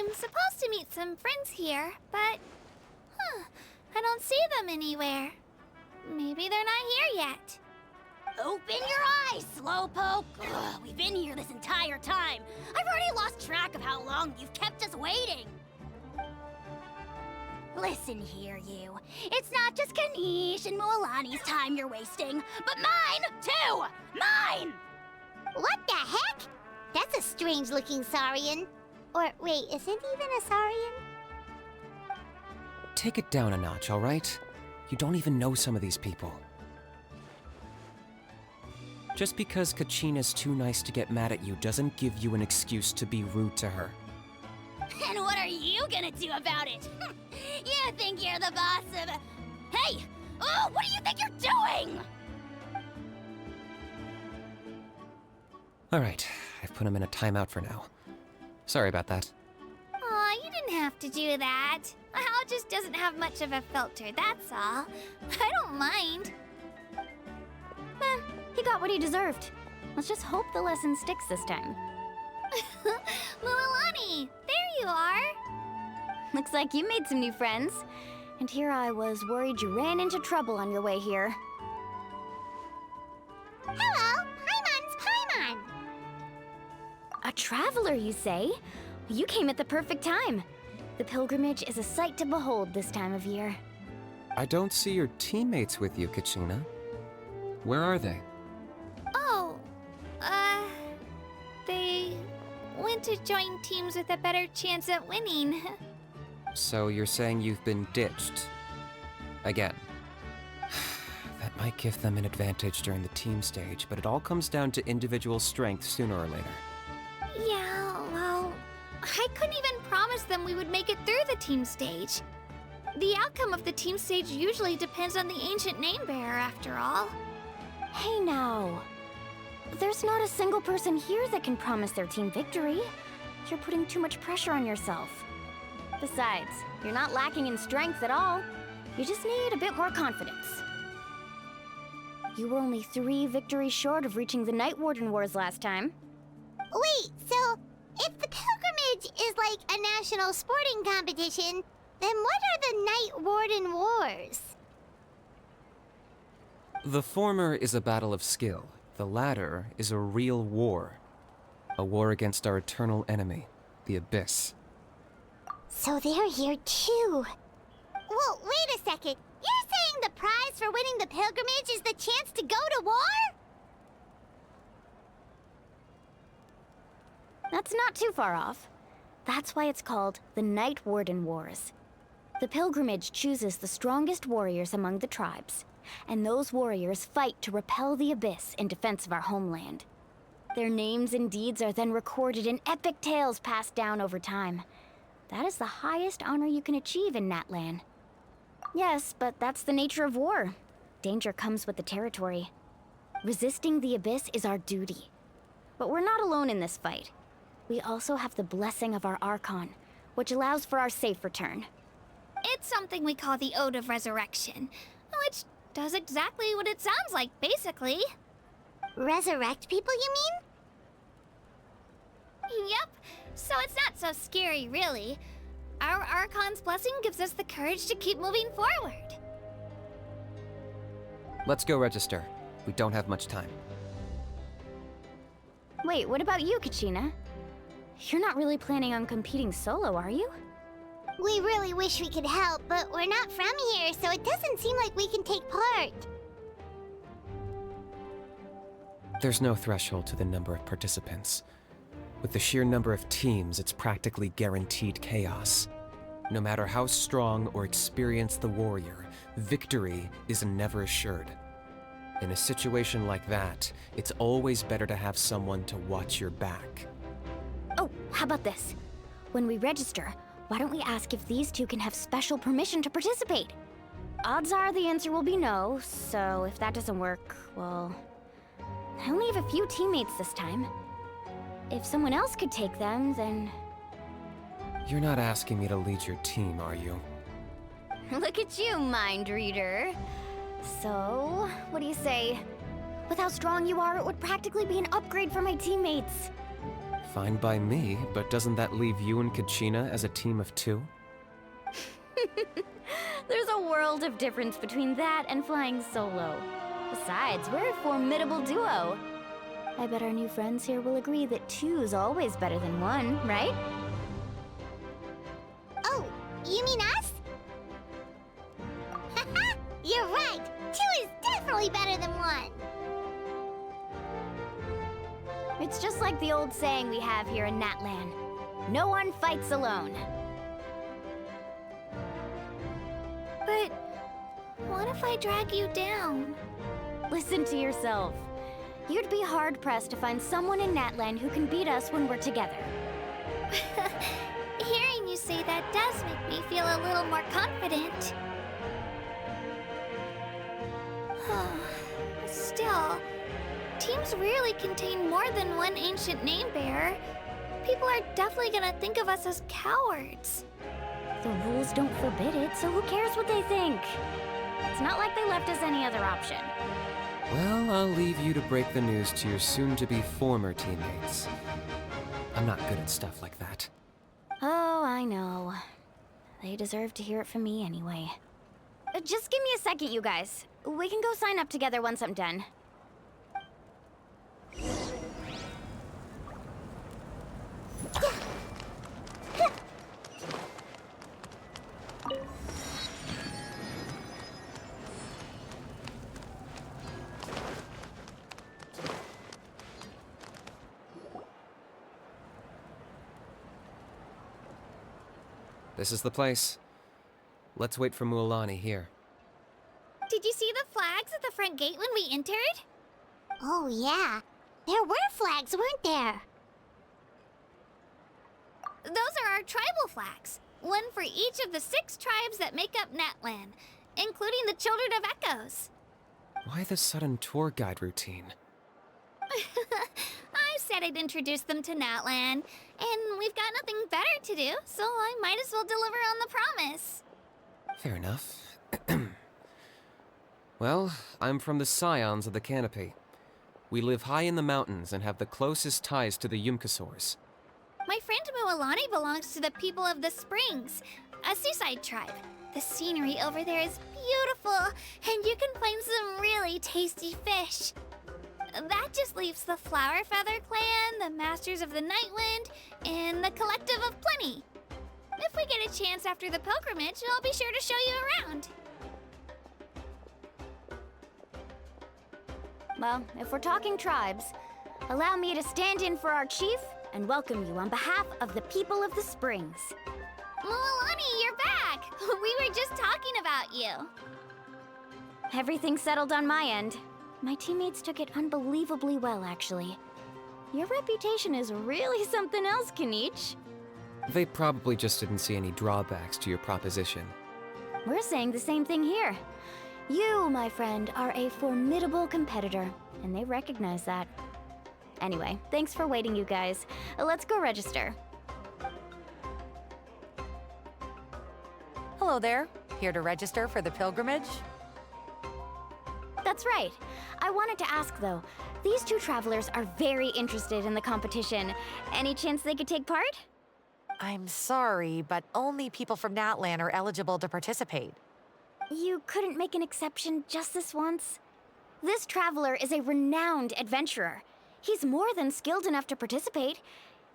I'm supposed to meet some friends here, but... I don't see them anywhere. Maybe they're not here yet. Open your eyes, Slowpoke! Ugh, we've been here this entire time. I've already lost track of how long you've kept us waiting. Listen here, you. It's not just Kanish and Moalani's time you're wasting, but mine, too! Mine! What the heck? That's a strange-looking Saurian. Or, wait, is it even a Saurian? Take it down a notch, all right? You don't even know some of these people. Just because Kachina's too nice to get mad at you doesn't give you an excuse to be rude to her. And what are you gonna do about it? You think you're the boss of... Hey! Oh, what do you think you're doing? All right, I've put him in a timeout for now. Sorry about that. Aw, you didn't have to do that. Hal just doesn't have much of a filter, that's all. I don't mind. He got what he deserved. Let's just hope the lesson sticks this time. Mualani, there you are. Looks like you made some new friends. And here I was worried you ran into trouble on your way here. Hello, Paimon's Paimon. A traveler, you say? You came at the perfect time. The pilgrimage is a sight to behold this time of year. I don't see your teammates with you, Kachina. Where are they? Oh, they went to join teams with a better chance at winning. So you're saying you've been ditched? Again. That might give them an advantage during the team stage, but it all comes down to individual strength sooner or later. Yeah, well, I couldn't even promise them we would make it through the team stage. The outcome of the team stage usually depends on the ancient name bearer, after all. Hey now. There's not a single person here that can promise their team victory. You're putting too much pressure on yourself. Besides, you're not lacking in strength at all. You just need a bit more confidence. You were only 3 victories short of reaching the Night Warden Wars last time. Wait, so if the pilgrimage is like a national sporting competition, then what are the Night Warden Wars? The former is a battle of skill. The latter is a real war. A war against our eternal enemy, the Abyss. So they're here too. Well, wait a second. You're saying the prize for winning the pilgrimage is the chance to go to war? That's not too far off. That's why it's called the Night Warden Wars. The pilgrimage chooses the strongest warriors among the tribes, and those warriors fight to repel the Abyss in defense of our homeland. Their names and deeds are then recorded in epic tales passed down over time. That is the highest honor you can achieve in Natlan. Yes, but that's the nature of war. Danger comes with the territory. Resisting the Abyss is our duty. But we're not alone in this fight. We also have the blessing of our Archon, which allows for our safe return. It's something we call the Ode of Resurrection, which does exactly what it sounds like, basically. Resurrect people, you mean? Yep, so it's not so scary, really. Our Archon's blessing gives us the courage to keep moving forward. Let's go register. We don't have much time. Wait, what about you, Kachina? You're not really planning on competing solo, are you? We really wish we could help, but we're not from here, so it doesn't seem like we can take part. There's no threshold to the number of participants. With the sheer number of teams, it's practically guaranteed chaos. No matter how strong or experienced the warrior, victory is never assured. In a situation like that, it's always better to have someone to watch your back. Oh, how about this? When we register, why don't we ask if these two can have special permission to participate? Odds are the answer will be no, so if that doesn't work, well... I only have a few teammates this time. If someone else could take them, then... You're not asking me to lead your team, are you? Look at you, mind reader. So, what do you say? With how strong you are, it would practically be an upgrade for my teammates. Fine by me, but doesn't that leave you and Kachina as a team of 2? There's a world of difference between that and flying solo. Besides, we're a formidable duo. I bet our new friends here will agree that 2's always better than 1, right? Oh, you mean us? Haha, you're right! 2 is definitely better than 1! It's just like the old saying we have here in Natlan. No one fights alone. But what if I drag you down? Listen to yourself. You'd be hard-pressed to find someone in Natlan who can beat us when we're together. Hearing you say that does make me feel a little more confident. Still, teams rarely contain more than one ancient name bearer. People are definitely gonna think of us as cowards. The rules don't forbid it, so who cares what they think? It's not like they left us any other option. Well, I'll leave you to break the news to your soon-to-be former teammates. I'm not good at stuff like that. Oh, I know. They deserve to hear it from me anyway. Just give me a second, you guys. We can go sign up together once I'm done. This is the place. Let's wait for Mualani here. Did you see the flags at the front gate when we entered? Oh, yeah. There were flags, weren't there? Those are our tribal flags. One for each of the 6 tribes that make up Natlan, including the Children of Echoes. Why the sudden tour guide routine? I said I'd introduce them to Natlan, and we've got nothing better to do, so I might as well deliver on the promise. Fair enough. Well, I'm from the Scions of the Canopy. We live high in the mountains and have the closest ties to the Yumkasaurs. My friend Mualani belongs to the people of the Springs, a seaside tribe. The scenery over there is beautiful, and you can find some really tasty fish. That just leaves the Flower Feather Clan, the Masters of the Nightwind, and the Collective of Plenty. If we get a chance after the pilgrimage, I'll be sure to show you around. Well, if we're talking tribes, allow me to stand in for our chief and welcome you on behalf of the people of the Springs. Mualani, you're back! We were just talking about you. Everything's settled on my end. My teammates took it unbelievably well, actually. Your reputation is really something else, Kanich. They probably just didn't see any drawbacks to your proposition. We're saying the same thing here. You, my friend, are a formidable competitor, and they recognize that. Anyway, thanks for waiting, you guys. Let's go register. Hello there. Here to register for the pilgrimage? That's right. I wanted to ask, though. These 2 travelers are very interested in the competition. Any chance they could take part? I'm sorry, but only people from Natlan are eligible to participate. You couldn't make an exception just this once? This traveler is a renowned adventurer. He's more than skilled enough to participate,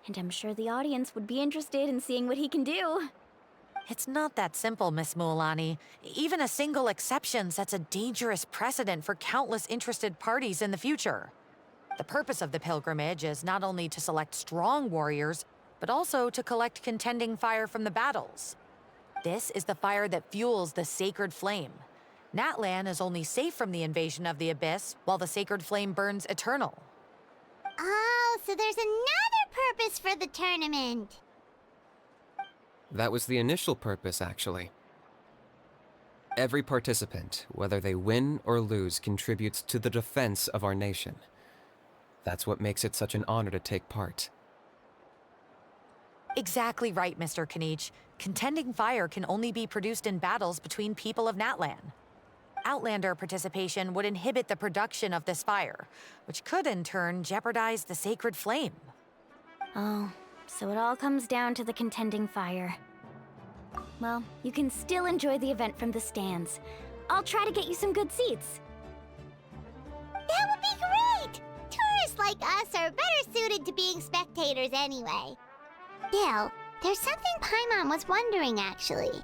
and I'm sure the audience would be interested in seeing what he can do. It's not that simple, Miss Mualani. Even a single exception sets a dangerous precedent for countless interested parties in the future. The purpose of the pilgrimage is not only to select strong warriors, but also to collect contending fire from the battles. This is the fire that fuels the sacred flame. Natlan is only safe from the invasion of the Abyss, while the sacred flame burns eternal. Oh, so there's another purpose for the tournament. That was the initial purpose, actually. Every participant, whether they win or lose, contributes to the defense of our nation. That's what makes it such an honor to take part. Exactly right, Mr. Kanich. Contending fire can only be produced in battles between people of Natlan. Outlander participation would inhibit the production of this fire, which could in turn jeopardize the sacred flame. Oh, so it all comes down to the contending fire. Well, you can still enjoy the event from the stands. I'll try to get you some good seats. That would be great! Tourists like us are better suited to being spectators anyway. Still, there's something Paimon was wondering, actually.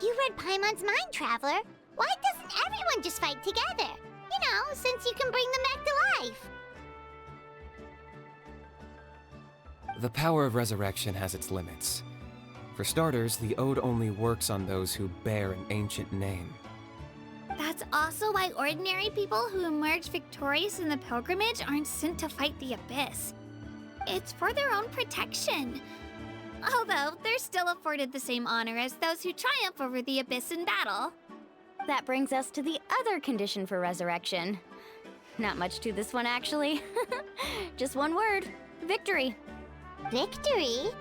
You read Paimon's mind, Traveler. Why doesn't everyone just fight together? You know, since you can bring them back to life. The power of resurrection has its limits. For starters, the ode only works on those who bear an ancient name. That's also why ordinary people who emerge victorious in the pilgrimage aren't sent to fight the Abyss. It's for their own protection. Although, they're still afforded the same honor as those who triumph over the Abyss in battle. That brings us to the other condition for resurrection. Not much to this one, actually. Just one word: victory. Victory?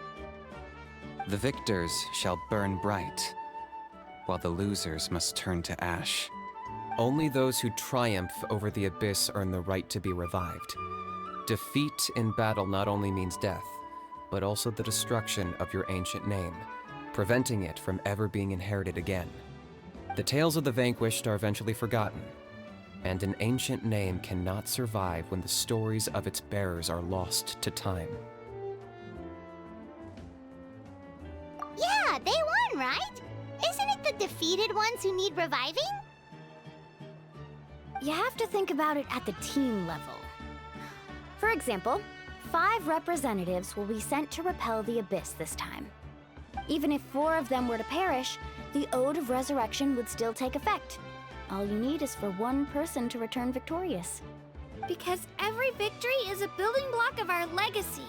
The victors shall burn bright, while the losers must turn to ash. Only those who triumph over the Abyss earn the right to be revived. Defeat in battle not only means death, but also the destruction of your ancient name, preventing it from ever being inherited again. The tales of the vanquished are eventually forgotten, and an ancient name cannot survive when the stories of its bearers are lost to time. Yeah, they won, right? Isn't it the defeated ones who need reviving? You have to think about it at the team level. For example, 5 representatives will be sent to repel the Abyss this time. Even if 4 of them were to perish, the Ode of Resurrection would still take effect. All you need is for 1 person to return victorious. Because every victory is a building block of our legacy.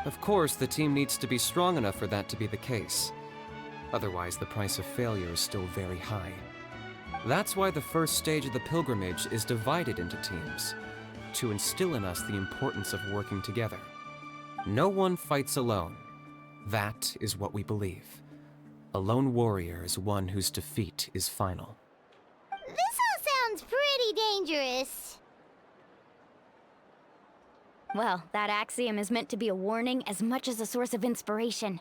Of course, the team needs to be strong enough for that to be the case. Otherwise, the price of failure is still very high. That's why the first stage of the pilgrimage is divided into teams, to instill in us the importance of working together. No one fights alone. That is what we believe. A lone warrior is one whose defeat is final. This all sounds pretty dangerous. Well, that axiom is meant to be a warning as much as a source of inspiration.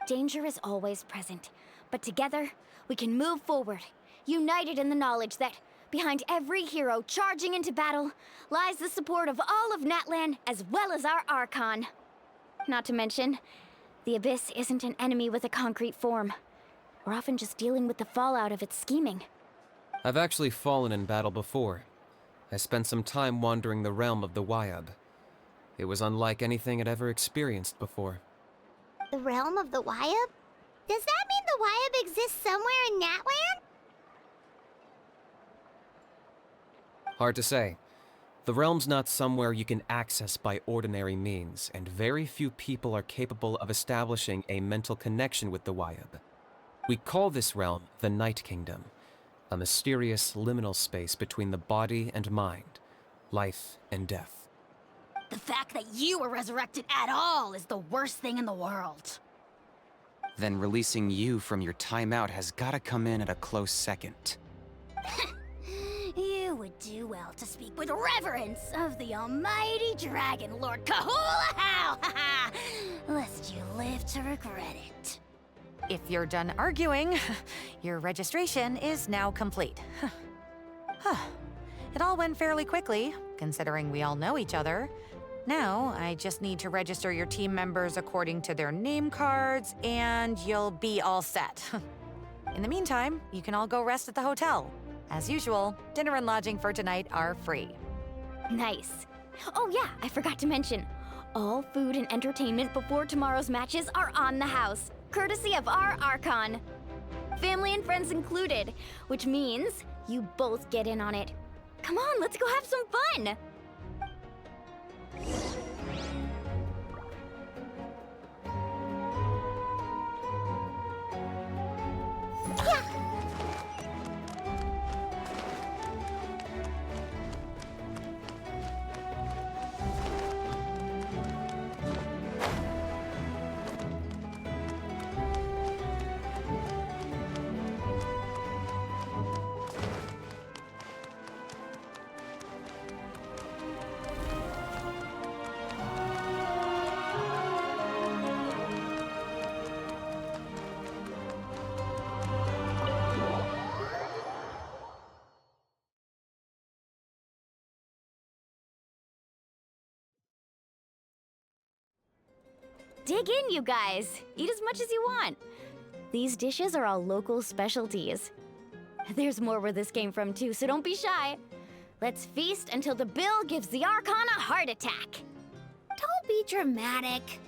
Danger is always present, but together, we can move forward, united in the knowledge that behind every hero charging into battle lies the support of all of Natlan as well as our Archon. Not to mention, the Abyss isn't an enemy with a concrete form. We're often just dealing with the fallout of its scheming. I've actually fallen in battle before. I spent some time wandering the realm of the Wyab. It was unlike anything I'd ever experienced before. The realm of the Wyab? Does that mean the Wyab exists somewhere in Natlan? Hard to say. The realm's not somewhere you can access by ordinary means, and very few people are capable of establishing a mental connection with the Wyab. We call this realm the Night Kingdom, a mysterious liminal space between the body and mind, life and death. The fact that you were resurrected at all is the worst thing in the world. Then releasing you from your timeout has gotta come in at a close second. You would do well to speak with reverence of the almighty Dragon Lord Kahula-How, lest you live to regret it. If you're done arguing, your registration is now complete. It all went fairly quickly, considering we all know each other. Now, I just need to register your team members according to their name cards, and you'll be all set. In the meantime, you can all go rest at the hotel. As usual, dinner and lodging for tonight are free. Nice. Oh yeah, I forgot to mention, all food and entertainment before tomorrow's matches are on the house, courtesy of our Archon. Family and friends included, which means you both get in on it. Come on, let's go have some fun! Dig in, you guys. Eat as much as you want. These dishes are all local specialties. There's more where this came from too, so don't be shy. Let's feast until the bill gives the Archon a heart attack. Don't be dramatic.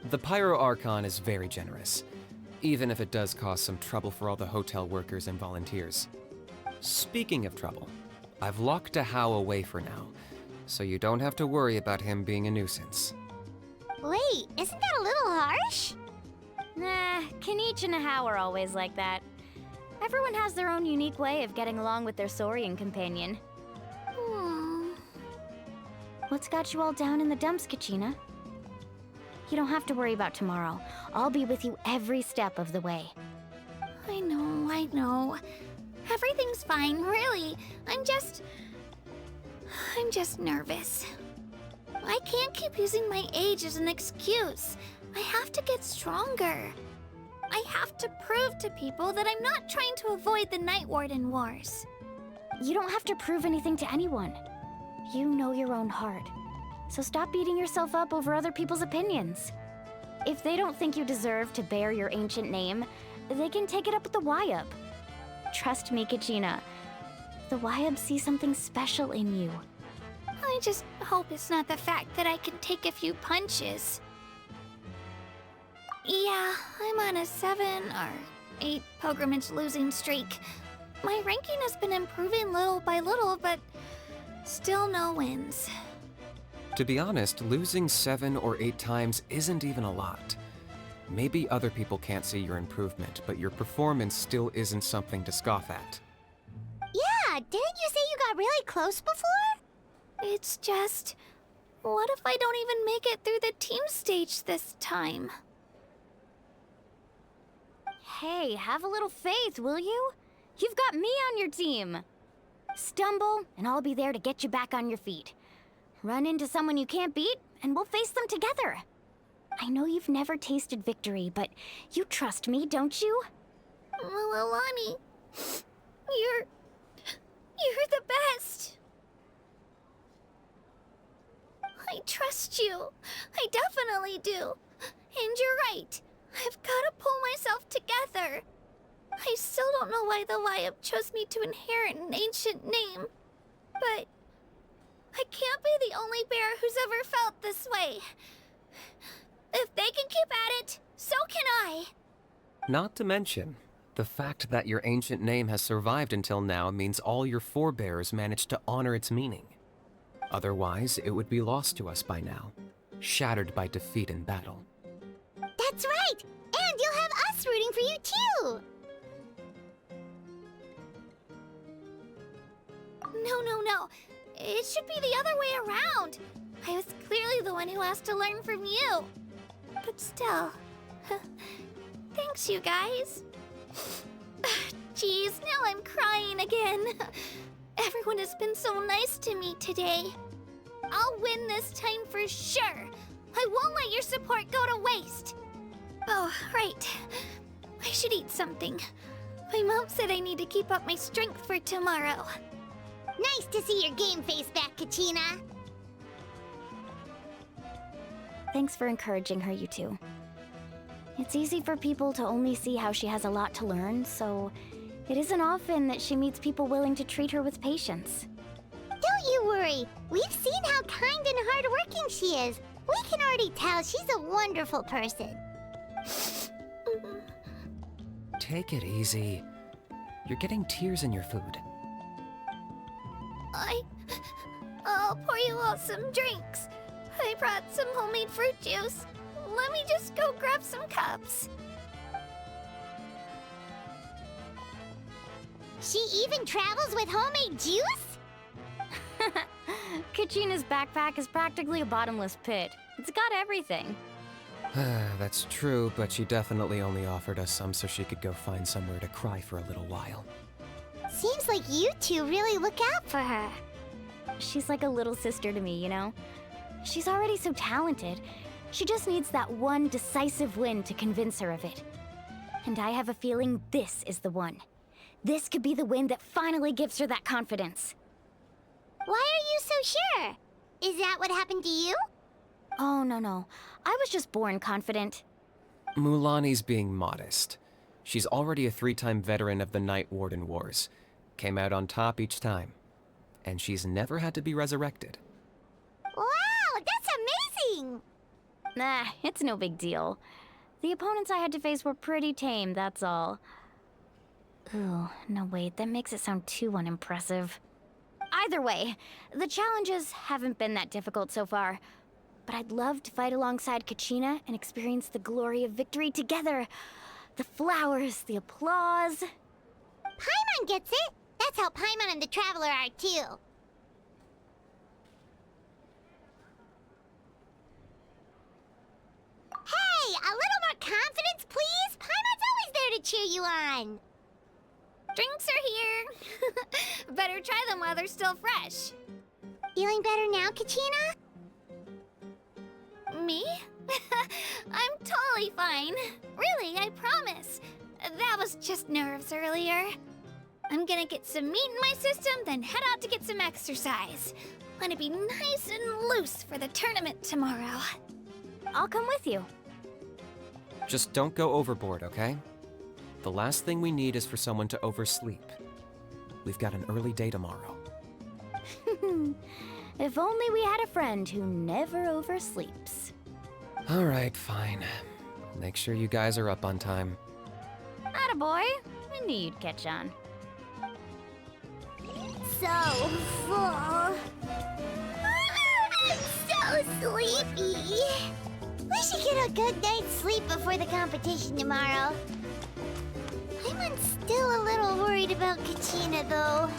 The Pyro Archon is very generous, even if it does cause some trouble for all the hotel workers and volunteers. Speaking of trouble, I've locked Ahau away for now, so you don't have to worry about him being a nuisance. Wait, isn't that a little harsh? Nah, Kanich and Ahau are always like that. Everyone has their own unique way of getting along with their Saurian companion. What's got you all down in the dumps, Kachina? You don't have to worry about tomorrow. I'll be with you every step of the way. I know. Everything's fine, really. I'm just nervous. I can't keep using my age as an excuse. I have to get stronger. I have to prove to people that I'm not trying to avoid the Night Warden Wars. You don't have to prove anything to anyone. You know your own heart. So stop beating yourself up over other people's opinions. If they don't think you deserve to bear your ancient name, they can take it up with the Wyub. Trust me, Kachina. The Wyub see something special in you. I just hope it's not the fact that I can take a few punches. Yeah, I'm on a 7 or 8 pilgrimage losing streak. My ranking has been improving little by little, but still no wins. To be honest, losing 7 or 8 times isn't even a lot. Maybe other people can't see your improvement, but your performance still isn't something to scoff at. Yeah, didn't you say you got really close before? It's just, what if I don't even make it through the team stage this time? Hey, have a little faith, will you? You've got me on your team. Stumble, and I'll be there to get you back on your feet. Run into someone you can't beat, and we'll face them together. I know you've never tasted victory, but you trust me, don't you? Alani, you're the best. I trust you. I definitely do. And you're right. I've got to pull myself together. I still don't know why the Wyub chose me to inherit an ancient name. But I can't be the only bear who's ever felt this way. If they can keep at it, so can I. Not to mention, the fact that your ancient name has survived until now means all your forebears managed to honor its meaning. Otherwise, it would be lost to us by now, shattered by defeat in battle. That's right! And you'll have us rooting for you too! No. It should be the other way around. I was clearly the one who asked to learn from you. But still, thanks you guys. Jeez, now I'm crying again. Everyone has been so nice to me today. I'll win this time for sure. I won't let your support go to waste. Oh, right. I should eat something. My mom said I need to keep up my strength for tomorrow. Nice to see your game face back, Kachina. Thanks for encouraging her, you two. It's easy for people to only see how she has a lot to learn, so it isn't often that she meets people willing to treat her with patience. Don't you worry. We've seen how kind and hardworking she is. We can already tell she's a wonderful person. Take it easy. You're getting tears in your food. I'll pour you all some drinks. I brought some homemade fruit juice. Let me just go grab some cups. She even travels with homemade juice? Kachina's backpack is practically a bottomless pit. It's got everything. That's true, but she definitely only offered us some so she could go find somewhere to cry for a little while. Seems like you two really look out for her. She's like a little sister to me, you know? She's already so talented. She just needs that one decisive win to convince her of it. And I have a feeling this is the one. This could be the win that finally gives her that confidence. Why are you so sure? Is that what happened to you? Oh, no. I was just born confident. Mulani's being modest. She's already a 3-time veteran of the Night Warden Wars. Came out on top each time. And she's never had to be resurrected. Wow, that's amazing! Nah, it's no big deal. The opponents I had to face were pretty tame, that's all. Ooh, no wait, that makes it sound too unimpressive. Either way, the challenges haven't been that difficult so far. But I'd love to fight alongside Kachina and experience the glory of victory together. The flowers, the applause. Paimon gets it! That's how Paimon and the Traveler are, too. Hey, a little more confidence, please? Paimon's always there to cheer you on. Drinks are here. Better try them while they're still fresh. Feeling better now, Kachina? Me? I'm totally fine. Really, I promise. That was just nerves earlier. I'm gonna get some meat in my system, then head out to get some exercise. Wanna be nice and loose for the tournament tomorrow. I'll come with you. Just don't go overboard, okay? The last thing we need is for someone to oversleep. We've got an early day tomorrow. If only we had a friend who never oversleeps. All right, fine. Make sure you guys are up on time. Attaboy. I knew you'd catch on. So full. I'm so sleepy. We should get a good night's sleep before the competition tomorrow. I'm still a little worried about Kachina, though.